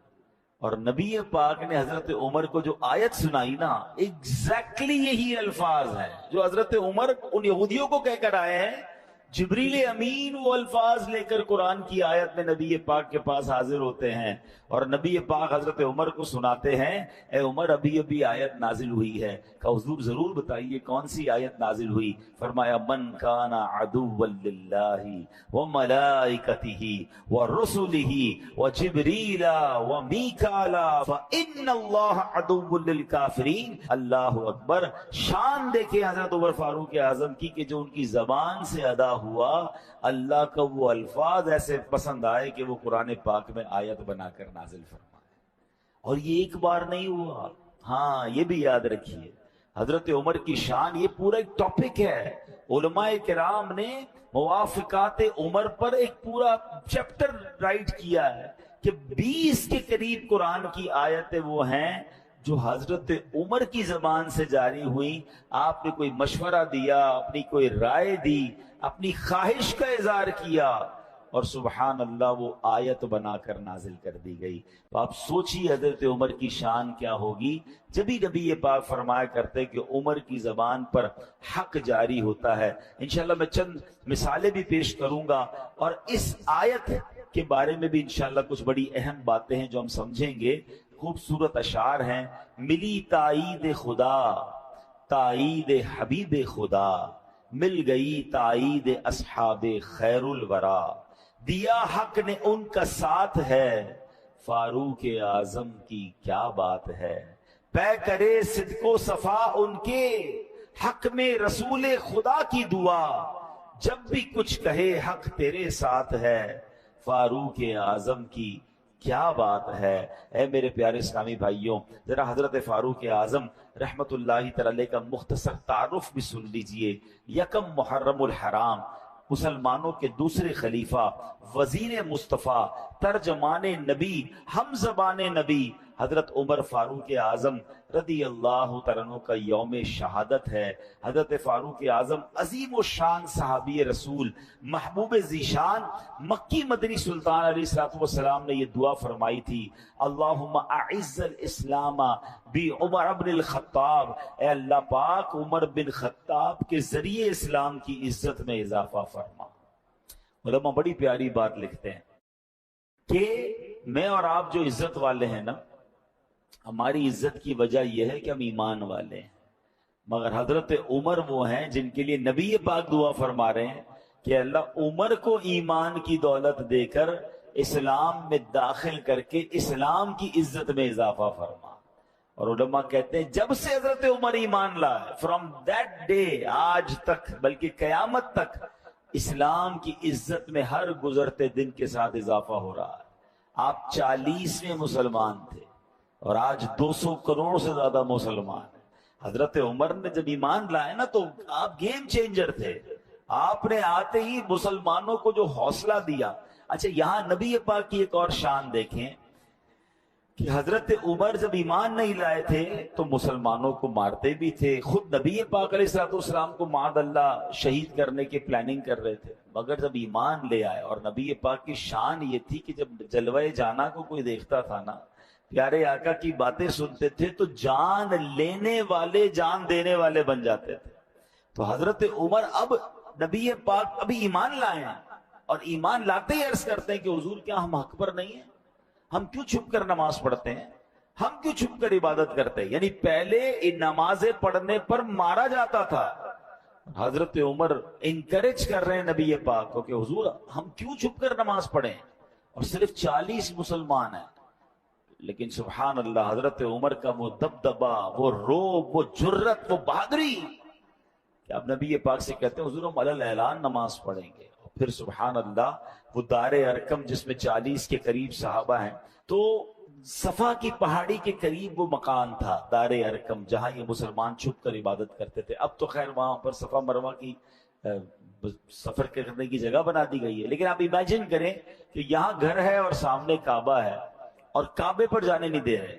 اور نبی پاک نے حضرت عمر کو جو آیت سنائی نا ایگزیکٹلی یہی الفاظ ہیں جو حضرت عمر ان یہودیوں کو کہہ کر آئے ہیں. جبریل امین وہ الفاظ لے کر قرآن کی آیت میں نبی پاک کے پاس حاضر ہوتے ہیں اور نبی پاک حضرت عمر کو سناتے ہیں اے عمر ابھی ابھی آیت نازل ہوئی ہے. کہ حضور ضرور بتائیے کون سی آیت نازل ہوئی؟ فرمایا من کان عدوا للہ وملائکتہ ورسلہ وجبریل ومیکائیل فإن اللہ عدو للکافرین. اللہ اکبر. شان دیکھیں حضرت عمر فاروق اعظم کی کہ جو ان کی زبان سے ادا ہوا اللہ کا وہ الفاظ ایسے پسند آئے کہ وہ قرآن پاک میں آیت بنا کر نازل فرمائے. اور یہ ایک بار نہیں ہوا. ہاں یہ بھی یاد رکھیے حضرت عمر کی شان یہ پورا ایک ٹاپک ہے. علماء کرام نے موافقات عمر پر ایک پورا چیپٹر رائٹ کیا ہے کہ 20 کے قریب قرآن کی آیتیں وہ ہیں جو حضرت عمر کی زبان سے جاری ہوئی. آپ نے کوئی مشورہ دیا، اپنی کوئی رائے دی، اپنی خواہش کا اظہار کیا اور سبحان اللہ وہ آیت بنا کر نازل کر دی گئی. تو آپ سوچیے حضرت عمر کی شان کیا ہوگی. جبھی نبی یہ پاک فرمایا کرتے کہ عمر کی زبان پر حق جاری ہوتا ہے. انشاءاللہ میں چند مثالیں بھی پیش کروں گا اور اس آیت کے بارے میں بھی انشاءاللہ کچھ بڑی اہم باتیں ہیں جو ہم سمجھیں گے. خوبصورت اشعار ہیں. ملی تائید خدا تائید حبیب خدا، مل گئی تائید اصحاب خیر الورا، دیا حق نے ان کا ساتھ ہے، فاروق اعظم کی کیا بات ہے، پے کرے صدق و صفا ان کے، حق میں رسول خدا کی دعا، جب بھی کچھ کہے حق تیرے ساتھ ہے، فاروق اعظم کی کیا بات ہے. اے میرے پیارے اسلامی بھائیوں، ذرا حضرت فاروق اعظم رحمت اللہ تعالی کا مختصر تعارف بھی سن لیجئے. یکم محرم الحرام، مسلمانوں کے دوسرے خلیفہ، وزیر مصطفیٰ، ترجمان نبی، ہم زبان نبی حضرت عمر فاروق اعظم رضی اللہ تعالیٰ عنہ کا یوم شہادت ہے. حضرت فاروق اعظم عظیم و شان صحابی رسول، محبوب ذیشان، مکی مدنی سلطان علیہ السلام نے یہ دعا فرمائی تھی، اللہم اعز الاسلام بعمر بن الخطاب، اے اللہ پاک عمر بن خطاب کے ذریعے اسلام کی عزت میں اضافہ فرما. علماء بڑی پیاری بات لکھتے ہیں کہ میں اور آپ جو عزت والے ہیں نا، ہماری عزت کی وجہ یہ ہے کہ ہم ایمان والے ہیں. مگر حضرت عمر وہ ہیں جن کے لیے نبی پاک دعا فرما رہے ہیں کہ اللہ عمر کو ایمان کی دولت دے کر اسلام میں داخل کر کے اسلام کی عزت میں اضافہ فرما. اور علماء کہتے ہیں جب سے حضرت عمر ایمان لائے، فرام دیٹ ڈے آج تک، بلکہ قیامت تک، اسلام کی عزت میں ہر گزرتے دن کے ساتھ اضافہ ہو رہا ہے. آپ 40ویں مسلمان تھے اور آج 200 کروڑ سے زیادہ مسلمان ہیں. حضرت عمر نے جب ایمان لائے نا تو آپ گیم چینجر تھے. آپ نے آتے ہی مسلمانوں کو جو حوصلہ دیا. اچھا یہاں نبی پاک کی ایک اور شان دیکھیں کہ حضرت عمر جب ایمان نہیں لائے تھے تو مسلمانوں کو مارتے بھی تھے. خود نبی پاک علیہ السلام کو معاذ اللہ شہید کرنے کی پلاننگ کر رہے تھے. مگر جب ایمان لے آئے، اور نبی پاک کی شان یہ تھی کہ جب جلوہ جانا کو کوئی دیکھتا تھا نا، پیارے آقا کی باتیں سنتے تھے تو جان لینے والے جان دینے والے بن جاتے تھے. تو حضرت عمر اب نبی پاک ابھی ایمان لائے ہیں اور ایمان لاتے ہی عرض کرتے ہیں کہ حضور کیا ہم حق پر نہیں ہیں؟ ہم کیوں چھپ کر نماز پڑھتے ہیں؟ ہم کیوں چھپ کر عبادت کرتے ہیں؟ یعنی پہلے ان نمازیں پڑھنے پر مارا جاتا تھا. حضرت عمر انکریج کر رہے ہیں نبی پاک کو کہ حضور ہم کیوں چھپ کر نماز پڑھیں؟ اور صرف 40 مسلمان ہیں. لیکن سبحان اللہ حضرت عمر کا وہ دبدبا، وہ روب، وہ جرت، وہ بہادری کہ اب نبی پاک سے کہتے ہیں حضور ہم علی الاعلان نماز پڑھیں گے. اور پھر سبحان اللہ وہ دار ارقم جس میں 40 کے قریب صحابہ ہیں، تو صفا کی پہاڑی کے قریب وہ مکان تھا دار ارقم جہاں یہ مسلمان چھپ کر عبادت کرتے تھے. اب تو خیر وہاں پر صفا مروہ کی سفر کرنے کی جگہ بنا دی گئی ہے. لیکن آپ امیجن کریں کہ یہاں گھر ہے اور سامنے کعبہ ہے اور کعبے پر جانے نہیں دے رہے.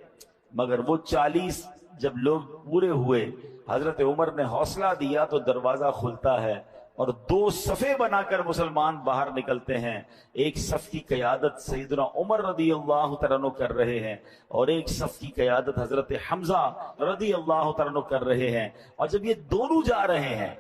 مگر وہ 40 جب لوگ پورے ہوئے، حضرت عمر نے حوصلہ دیا تو دروازہ کھلتا ہے اور 2 صفیں بنا کر مسلمان باہر نکلتے ہیں. ایک صف کی قیادت سیدنا عمر رضی اللہ تعالیٰ عنہ کر رہے ہیں اور ایک صف کی قیادت حضرت حمزہ رضی اللہ تعالیٰ عنہ کر رہے ہیں. اور جب یہ دونوں جا رہے ہیں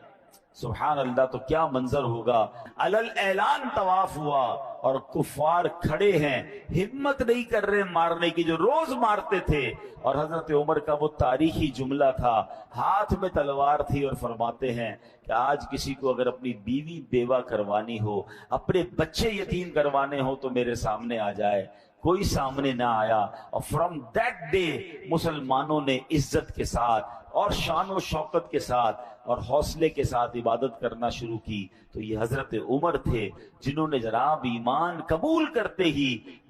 سبحان اللہ تو کیا منظر ہوگا. علل اعلان طواف ہوا اور کفار کھڑے ہیں، ہمت نہیں کر رہے مارنے کی جو روز مارتے تھے. اور حضرت عمر کا وہ تاریخی جملہ تھا، ہاتھ میں تلوار تھی اور فرماتے ہیں کہ آج کسی کو اگر اپنی بیوی بیوہ کروانی ہو، اپنے بچے یتیم کروانے ہو تو میرے سامنے آ جائے. کوئی سامنے نہ آیا. اور فرام دیٹ ڈے مسلمانوں نے عزت کے ساتھ اور شان و شوکت کے ساتھ اور حوصلے کے ساتھ عبادت کرنا شروع کی. تو یہ حضرت عمر تھے جنہوں نے جناب ایمان قبول کرتے ہی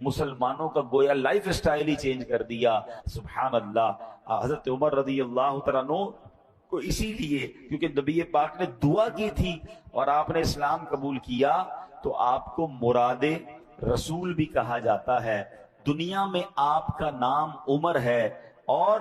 مسلمانوں کا گویا لائف سٹائل ہی چینج کر دیا. سبحان اللہ. حضرت عمر رضی اللہ تعالیٰ عنہ کو اسی لیے کیونکہ نبی پاک نے دعا کی تھی اور آپ نے اسلام قبول کیا تو آپ کو مراد رسول بھی کہا جاتا ہے. دنیا میں آپ کا نام عمر ہے اور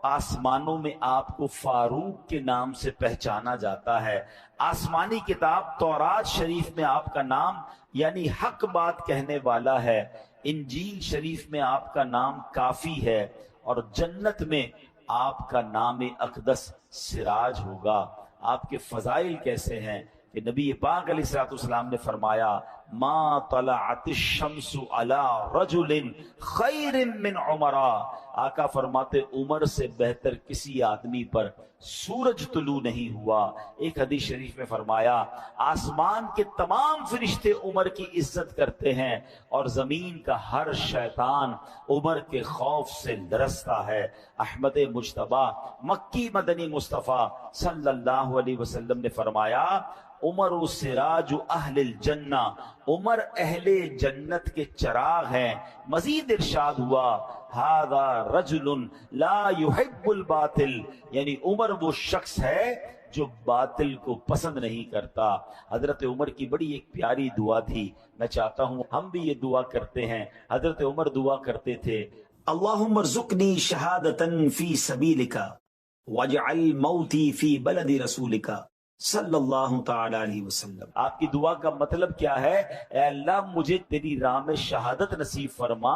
آسمانوں میں آپ کو فاروق کے نام سے پہچانا جاتا ہے. آسمانی کتاب تورات شریف میں آپ کا نام یعنی حق بات کہنے والا ہے. انجیل شریف میں آپ کا نام کافی ہے اور جنت میں آپ کا نام اقدس سراج ہوگا. آپ کے فضائل کیسے ہیں کہ نبی پاک علیہ الصلوۃ والسلام نے فرمایا ما طلعت الشمس علی رجل خیر من عمر. آقا فرماتے عمر سے بہتر کسی آدمی پر سورج طلوع نہیں ہوا. ایک حدیث شریف میں فرمایا آسمان کے تمام فرشتے عمر کی عزت کرتے ہیں اور زمین کا ہر شیطان عمر کے خوف سے لرزتا ہے. احمد مجتبی مکی مدنی مصطفیٰ صلی اللہ علیہ وسلم نے فرمایا عمر سراج اہل الجنہ. عمر اہل جنت کے چراغ ہیں. مزید ارشاد ہوا ھذا رجل لا يحب الباطل. یعنی عمر وہ شخص ہے جو باطل کو پسند نہیں کرتا. حضرت عمر کی بڑی ایک پیاری دعا تھی. میں چاہتا ہوں ہم بھی یہ دعا کرتے ہیں. حضرت عمر دعا کرتے تھے اللہم ارزقنی شہادتا فی سبیلک واجعل موتی فی بلد رسولک صلی اللہ تعالی علیہ وسلم. آپ کی دعا کا مطلب کیا ہے؟ اے اللہ مجھے تیری راہ میں شہادت نصیب فرما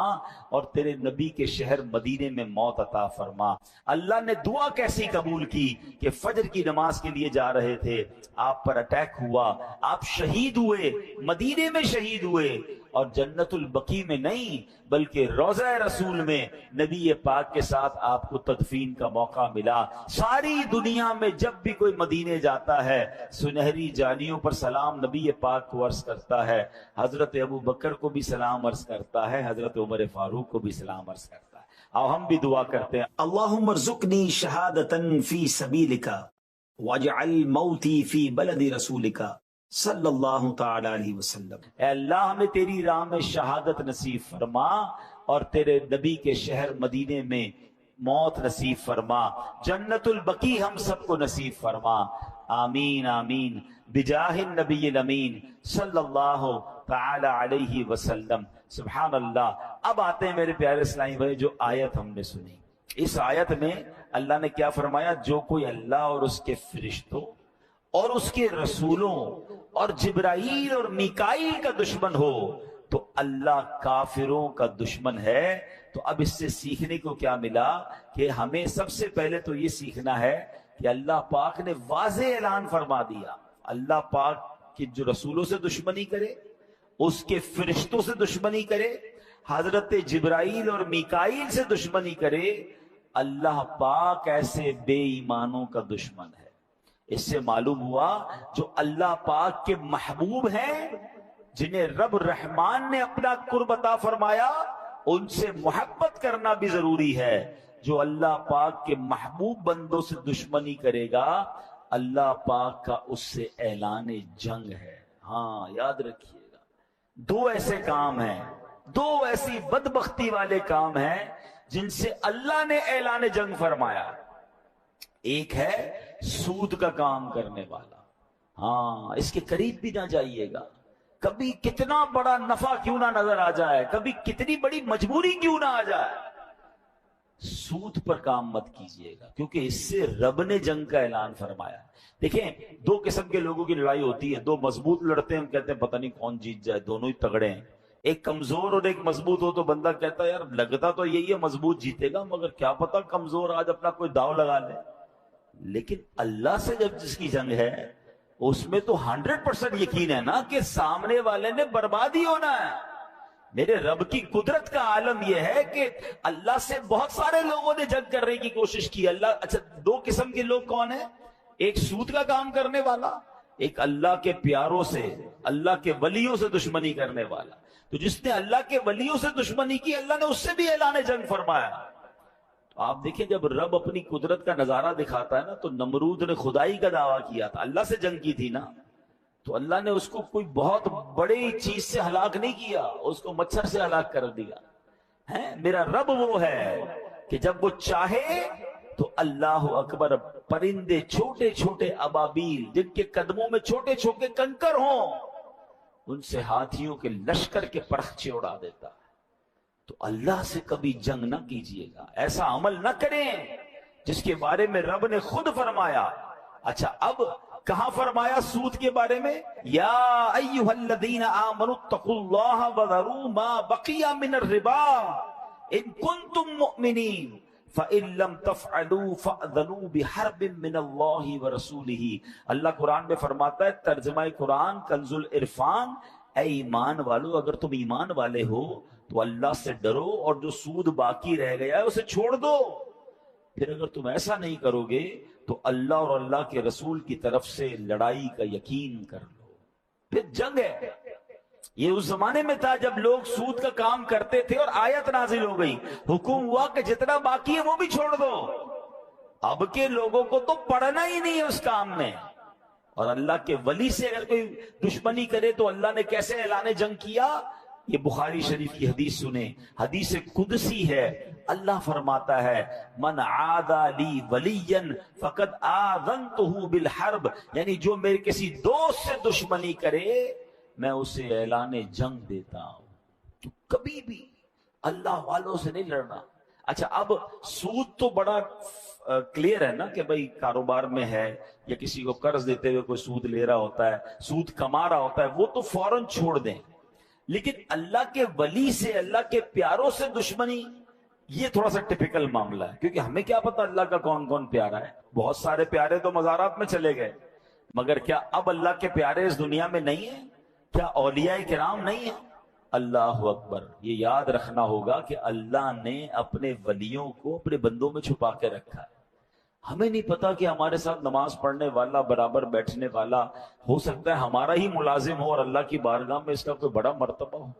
اور تیرے نبی کے شہر مدینے میں موت عطا فرما. اللہ نے دعا کیسی قبول کی کہ فجر کی نماز کے لیے جا رہے تھے, آپ پر اٹیک ہوا, آپ شہید ہوئے, مدینے میں شہید ہوئے اور جنت البقیع میں نہیں بلکہ روضہ رسول میں نبی پاک کے ساتھ آپ کو تدفین کا موقع ملا. ساری دنیا میں جب بھی کوئی مدینے جاتا ہے سنہری جانیوں پر سلام نبی پاک کو عرض کرتا ہے, حضرت ابو بکر کو بھی سلام عرض کرتا ہے, حضرت عمر فاروق کو بھی سلام عرض کرتا ہے. اور ہم بھی دعا کرتے ہیں اللہم ارزقنی شہادتا فی سبیلک واجعل موتی فی بلد رسولک صلی اللہ تعالی علیہ وسلم. اے اللہ ہمیں تیری راہ میں شہادت نصیب فرما اور تیرے نبی کے شہر مدینے میں موت نصیب فرما, جنت البقیع ہم سب کو نصیب فرما. آمین آمین بجاہ النبی الامین صلی اللہ تعالی علیہ وسلم. سبحان اللہ. اب آتے ہیں میرے پیارے اسلامی بھائی جو آیت ہم نے سنی, اس آیت میں اللہ نے کیا فرمایا؟ جو کوئی اللہ اور اس کے فرشتوں اور اس کے رسولوں اور جبرائیل اور میکائیل کا دشمن ہو تو اللہ کافروں کا دشمن ہے. تو اب اس سے سیکھنے کو کیا ملا کہ ہمیں سب سے پہلے تو یہ سیکھنا ہے کہ اللہ پاک نے واضح اعلان فرما دیا اللہ پاک کی جو رسولوں سے دشمنی کرے, اس کے فرشتوں سے دشمنی کرے, حضرت جبرائیل اور میکائیل سے دشمنی کرے, اللہ پاک ایسے بے ایمانوں کا دشمن ہے. اس سے معلوم ہوا جو اللہ پاک کے محبوب ہیں جنہیں رب رحمان نے اپنا قرب عطا فرمایا ان سے محبت کرنا بھی ضروری ہے. جو اللہ پاک کے محبوب بندوں سے دشمنی کرے گا اللہ پاک کا اس سے اعلان جنگ ہے. ہاں یاد رکھیے گا, دو ایسے کام ہیں, دو ایسی بدبختی والے کام ہیں جن سے اللہ نے اعلان جنگ فرمایا. ایک ہے سود کا کام کرنے والا, ہاں اس کے قریب بھی نہ جائیے گا. کبھی کتنا بڑا نفع کیوں نہ نظر آ جائے, کبھی کتنی بڑی مجبوری کیوں نہ آ جائے, سود پر کام مت کیجیے گا کیونکہ اس سے رب نے جنگ کا اعلان فرمایا. دیکھیں دو قسم کے لوگوں کی لڑائی ہوتی ہے, دو مضبوط لڑتے ہیں, ہم کہتے ہیں پتہ نہیں کون جیت جائے, دونوں ہی تگڑے ہیں. ایک کمزور اور ایک مضبوط ہو تو بندہ کہتا ہے یار لگتا تو یہی ہے مضبوط جیتے گا مگر کیا پتا کمزور آج اپنا کوئی داؤ لگا لے. لیکن اللہ سے جب جس کی جنگ ہے اس میں تو 100% یقین ہے نا کہ سامنے والے نے برباد ہی ہونا ہے. میرے رب کی قدرت کا عالم یہ ہے کہ اللہ سے بہت سارے لوگوں نے جنگ کرنے کی کوشش کی. اللہ اچھا دو قسم کے لوگ کون ہیں؟ ایک سود کا کام کرنے والا ایک اللہ کے پیاروں سے، اللہ کے ولیوں سے دشمنی کرنے والا. تو جس نے اللہ کے ولیوں سے دشمنی کی، اللہ نے اس سے بھی اعلان جنگ فرمایا. تو آپ دیکھیں جب رب اپنی قدرت کا نظارہ دکھاتا ہے نا، تو نمرود نے خدائی کا دعویٰ کیا تھا، اللہ سے جنگ کی تھی نا، تو اللہ نے اس کو کوئی بہت بڑی چیز سے ہلاک نہیں کیا، اس کو مچھر سے ہلاک کر دیا. میرا رب وہ ہے کہ جب وہ چاہے تو اللہ اکبر، پرندے چھوٹے چھوٹے ابابیل جن کے قدموں میں چھوٹے چھوٹے کنکر ہوں، ان سے ہاتھیوں کے لشکر کے پرخچے اڑا دیتا. تو اللہ سے کبھی جنگ نہ کیجیے گا، ایسا عمل نہ کریں جس کے بارے میں رب نے خود فرمایا. اچھا اب کہاں فرمایا سود کے بارے میں؟ یا ایھا الذین آمنوا اتقوا اللہ وذروا ما بقی من الربا ان کنتم مؤمنین فَإِن لَمْ تَفْعَلُوا فَأْذَنُوا بِحَرْبٍ مِّنَ اللَّهِ وَرَسُولِهِ. اللہ قرآن میں فرماتا ہے، ترجمہ قرآن کنز العرفان، اے ایمان والو اگر تم ایمان والے ہو تو اللہ سے ڈرو اور جو سود باقی رہ گیا ہے اسے چھوڑ دو. پھر اگر تم ایسا نہیں کرو گے تو اللہ اور اللہ کے رسول کی طرف سے لڑائی کا یقین کر لو. پھر جنگ ہے. یہ اس زمانے میں تھا جب لوگ سود کا کام کرتے تھے اور آیت نازل ہو گئی، حکم ہوا کہ جتنا باقی ہے وہ بھی چھوڑ دو. اب کے لوگوں کو تو پڑھنا ہی نہیں ہے اس کام میں. اور اللہ کے ولی سے اگر کوئی دشمنی کرے تو اللہ نے کیسے اعلان جنگ کیا؟ یہ بخاری شریف کی حدیث سنیں، حدیث قدسی ہے. اللہ فرماتا ہے من عادى لی ولیا فقد آذنته بالحرب، یعنی جو میرے کسی دوست سے دشمنی کرے میں اسے اعلان جنگ دیتا ہوں. تو کبھی بھی اللہ والوں سے نہیں لڑنا. اچھا اب سود تو بڑا کلیئر ہے نا کہ بھئی کاروبار میں ہے یا کسی کو قرض دیتے ہوئے کوئی سود لے رہا ہوتا ہے، سود کما رہا ہوتا ہے، وہ تو فوراً چھوڑ دیں. لیکن اللہ کے ولی سے، اللہ کے پیاروں سے دشمنی، یہ تھوڑا سا ٹپیکل معاملہ ہے. کیونکہ ہمیں کیا پتا اللہ کا کون کون پیارا ہے. بہت سارے پیارے تو مزارات میں چلے گئے، مگر کیا اب اللہ کے پیارے اس دنیا میں نہیں ہیں؟ کیا اولیاء کرام نہیں ہیں؟ اللہ اکبر. یہ یاد رکھنا ہوگا کہ اللہ نے اپنے ولیوں کو اپنے بندوں میں چھپا کے رکھا ہے. ہمیں نہیں پتا کہ ہمارے ساتھ نماز پڑھنے والا، برابر بیٹھنے والا، ہو سکتا ہے ہمارا ہی ملازم ہو اور اللہ کی بارگاہ میں اس کا کوئی بڑا مرتبہ ہو.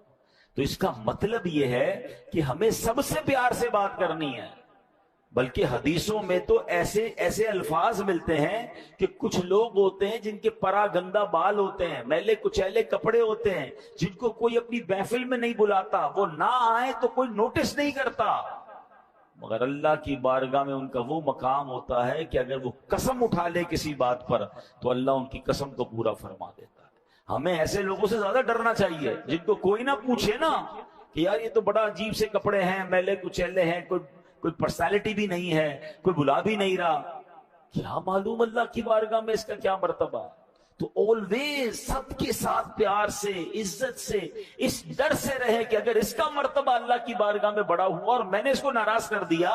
تو اس کا مطلب یہ ہے کہ ہمیں سب سے پیار سے بات کرنی ہے. بلکہ حدیثوں میں تو ایسے الفاظ ملتے ہیں کہ کچھ لوگ ہوتے ہیں جن کے پرا گندا بال ہوتے ہیں، میلے کچیلے کپڑے ہوتے ہیں، جن کو کوئی اپنی محفل میں نہیں بلاتا، وہ نہ آئے تو کوئی نوٹس نہیں کرتا، مگر اللہ کی بارگاہ میں ان کا وہ مقام ہوتا ہے کہ اگر وہ قسم اٹھا لے کسی بات پر تو اللہ ان کی قسم کو پورا فرما دیتا ہے. ہمیں ایسے لوگوں سے زیادہ ڈرنا چاہیے جن کو کوئی نہ پوچھے نا کہ یار یہ تو بڑا عجیب سے کپڑے ہیں، میلے کچیلے ہیں، کوئی پرسنالٹی بھی نہیں ہے، کوئی بلا بھی نہیں رہا. کیا معلوم اللہ کی بارگاہ میں اس کا کیا مرتبہ ہے. تو آلویز سب کے ساتھ پیار سے، عزت سے، اس ڈر سے رہے کہ اگر اس کا مرتبہ اللہ کی بارگاہ میں بڑا ہوا اور میں نے اس کو ناراض کر دیا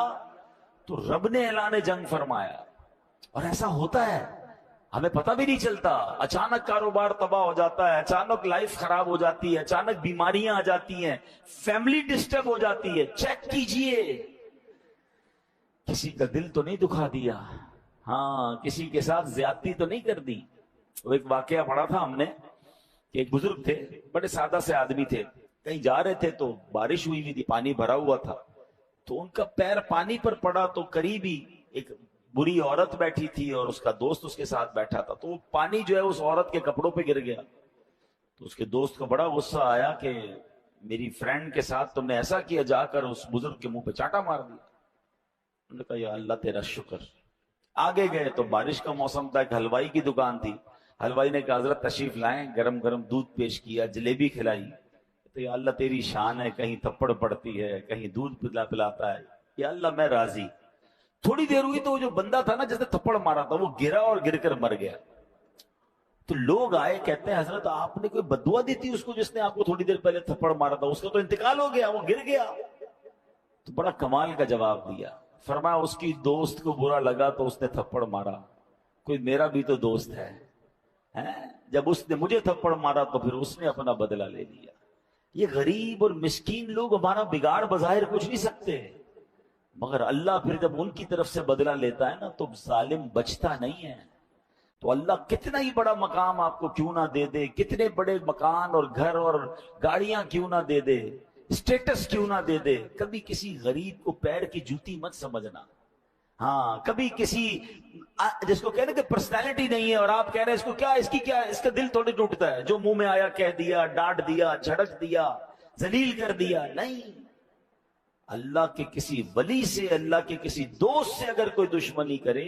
تو رب نے اعلان جنگ فرمایا. اور ایسا ہوتا ہے، ہمیں پتہ بھی نہیں چلتا. اچانک کاروبار تباہ ہو جاتا ہے، اچانک لائف خراب ہو جاتی ہے، اچانک بیماریاں آ جاتی ہیں، فیملی ڈسٹرب ہو جاتی ہے. چیک کیجئے کسی کا دل تو نہیں دکھا دیا، ہاں کسی کے ساتھ زیادتی تو نہیں کر دی. وہ ایک واقعہ پڑھا تھا ہم نے کہ ایک بزرگ تھے، بڑے سادہ سے آدمی تھے، کہیں جا رہے تھے تو بارش ہوئی ہوئی تھی، پانی بھرا ہوا تھا، تو ان کا پیر پانی پر پڑا تو قریبی ایک بری عورت بیٹھی تھی اور اس کا دوست اس کے ساتھ بیٹھا تھا، تو وہ پانی جو ہے اس عورت کے کپڑوں پہ گر گیا. تو اس کے دوست کو بڑا غصہ آیا کہ میری فرینڈ کے ساتھ تم نے ایسا کیا، جا کر اس بزرگ کے منہ پہ چاٹا مار دیا. انہوں نے کہا یا اللہ تیرا شکر. آگے گئے تو بارش کا موسم تھا، ایک حلوائی کی دکان تھی، حلوائی نے کہا حضرت تشریف لائیں، گرم گرم دودھ پیش کیا، جلیبی کھلائی. تو یا اللہ تیری شان ہے، کہیں تھپڑ پڑتی ہے، کہیں دودھ پلاتا ہے، یا اللہ میں راضی. تھوڑی دیر ہوئی تو وہ جو بندہ تھا نا جس نے تھپڑ مارا تھا وہ گرا اور گر کر مر گیا. تو لوگ آئے، کہتے ہیں حضرت آپ نے کوئی بددعا دی تھی اس کو جس نے آپ کو تھوڑی دیر پہلے تھپڑ مارا تھا، اس کا تو انتقال ہو گیا، وہ گر گیا. تو بڑا کمال کا جواب دیا، فرمایا اس کی دوست کو برا لگا تو اس نے تھپڑ مارا، کوئی میرا بھی تو دوست ہے، جب اس نے مجھے تھپڑ مارا تو پھر اس نے اپنا بدلہ لے لیا. یہ غریب اور مسکین لوگ ہمارا بگاڑ بظاہر کچھ نہیں سکتے، مگر اللہ پھر جب ان کی طرف سے بدلہ لیتا ہے نا تو ظالم بچتا نہیں ہے. تو اللہ کتنا ہی بڑا مقام آپ کو کیوں نہ دے دے، کتنے بڑے مکان اور گھر اور گاڑیاں کیوں نہ دے دے، اسٹیٹس کیوں نہ دے دے، کبھی کسی غریب کو پیر کی جوتی مت سمجھنا۔ ہاں، کبھی کسی جس کو کہنے کہ پرسنالٹی نہیں ہے اور آپ کہہ رہے ہیں اس کو کیا، اس کی کیا، اس کا دل تھوڑی ٹوٹتا ہے، جو منہ میں آیا کہہ دیا، ڈانٹ دیا، جھڑک دیا، ذلیل کر دیا۔ نہیں، اللہ کے کسی ولی سے، اللہ کے کسی دوست سے اگر کوئی دشمنی کرے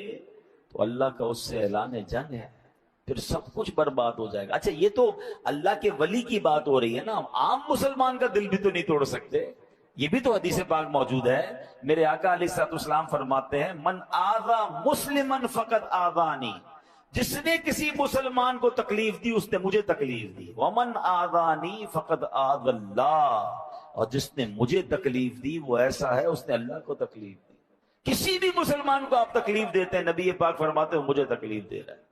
تو اللہ کا اس سے اعلان جنگ ہے، پھر سب کچھ برباد ہو جائے گا۔ اچھا، یہ تو اللہ کے ولی کی بات ہو رہی ہے نا، عام مسلمان کا دل بھی تو نہیں توڑ سکتے، یہ بھی تو حدیث پاک موجود ہے۔ میرے آقا علیہ الصلوۃ والسلام فرماتے ہیں، من آذا مسلما فقد آذانی، جس نے کسی مسلمان کو تکلیف دی اس نے مجھے تکلیف دی، ومن آذانی فقد آذى اللہ، اور جس نے مجھے تکلیف دی وہ ایسا ہے اس نے اللہ کو تکلیف دی۔ کسی بھی مسلمان کو آپ تکلیف دیتے ہیں، نبی پاک فرماتے ہیں مجھے تکلیف دے رہا ہے،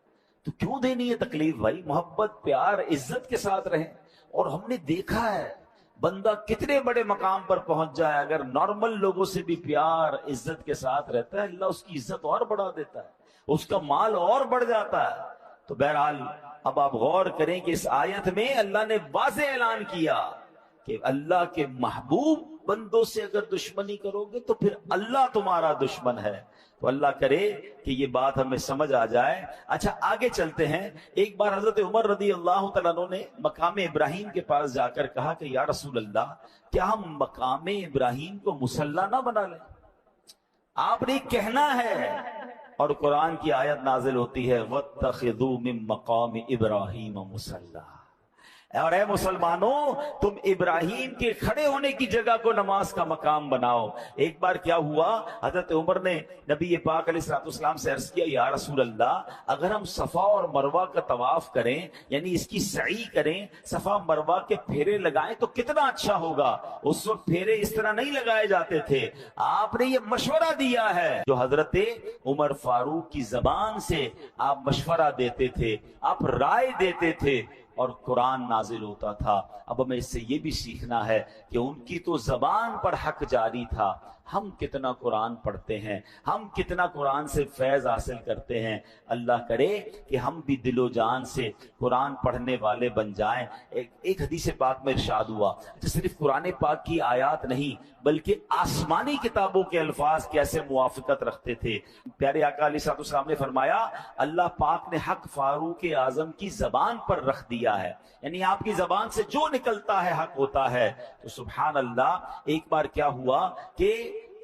تو کیوں دینی ہے تکلیف بھائی؟ محبت، پیار، عزت کے ساتھ رہیں۔ اور ہم نے دیکھا ہے بندہ کتنے بڑے مقام پر پہنچ جائے، اگر نارمل لوگوں سے بھی پیار عزت کے ساتھ رہتا ہے، اللہ اس کی عزت اور بڑھا دیتا ہے، اس کا مال اور بڑھ جاتا ہے۔ تو بہرحال اب آپ غور کریں کہ اس آیت میں اللہ نے واضح اعلان کیا کہ اللہ کے محبوب بندوں سے اگر دشمنی کرو گے تو پھر اللہ تمہارا دشمن ہے۔ تو اللہ کرے کہ یہ بات ہمیں سمجھ آ جائے۔ اچھا، آگے چلتے ہیں۔ ایک بار حضرت عمر رضی اللہ تعالیٰ عنہ نے مقام ابراہیم کے پاس جا کر کہا کہ یا رسول اللہ، کیا ہم مقام ابراہیم کو مصلی نہ بنا لیں؟ آپ نے کہنا ہے، اور قرآن کی آیت نازل ہوتی ہے وَاتَّخِذُوا مِن مَقَامِ إِبْرَاهِيمَ مُصَلًّى، اور اے مسلمانوں تم ابراہیم کے کھڑے ہونے کی جگہ کو نماز کا مقام بناؤ۔ ایک بار کیا ہوا، حضرت عمر نے نبی پاک علیہ الصلوۃ والسلام سے عرض کیا، یا رسول اللہ، اگر ہم صفا اور مروہ کا طواف کریں، یعنی اس کی سعی کریں، صفا مروہ کے پھیرے لگائیں تو کتنا اچھا ہوگا۔ اس وقت پھیرے اس طرح نہیں لگائے جاتے تھے، آپ نے یہ مشورہ دیا ہے جو حضرت عمر فاروق کی زبان سے آپ مشورہ دیتے تھے، آپ رائے دیتے تھے، اور قرآن نازل ہوتا تھا۔ اب ہمیں اس سے یہ بھی سیکھنا ہے کہ ان کی تو زبان پر حق جاری تھا، ہم کتنا قرآن پڑھتے ہیں، ہم کتنا قرآن سے فیض حاصل کرتے ہیں۔ اللہ کرے کہ ہم بھی دل و جان سے قرآن پڑھنے والے بن جائیں۔ ایک حدیث پاک میں ارشاد ہوا کہ صرف قرآن پاک کی آیات نہیں بلکہ آسمانی کتابوں کے الفاظ کیسے موافقت رکھتے تھے۔ پیارے آقا علیہ الصلوۃ والسلام نے فرمایا، اللہ پاک نے حق فاروق اعظم کی زبان پر رکھ دیا ہے، یعنی آپ کی زبان سے جو نکلتا ہے حق ہوتا ہے۔ تو سبحان اللہ، ایک بار کیا ہوا کہ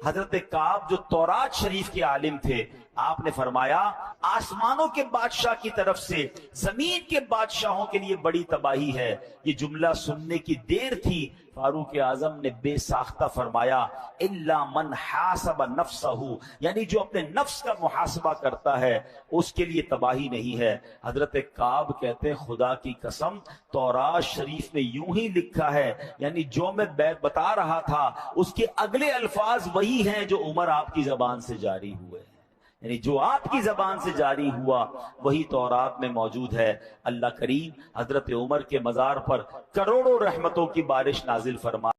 حضرت کعب جو تورات شریف کے عالم تھے، آپ نے فرمایا آسمانوں کے بادشاہ کی طرف سے زمین کے بادشاہوں کے لیے بڑی تباہی ہے۔ یہ جملہ سننے کی دیر تھی، فاروق اعظم نے بے ساختہ فرمایا الا من حاسب نفسہ، یعنی جو اپنے نفس کا محاسبہ کرتا ہے اس کے لیے تباہی نہیں ہے۔ حضرت کعب کہتے ہیں خدا کی قسم تورات شریف میں یوں ہی لکھا ہے، یعنی جو میں بتا رہا تھا اس کے اگلے الفاظ وہی ہیں جو عمر آپ کی زبان سے جاری ہوئے، یعنی جو آپ کی زبان سے جاری ہوا وہی تورات میں موجود ہے۔ اللہ کریم حضرت عمر کے مزار پر کروڑوں رحمتوں کی بارش نازل فرما۔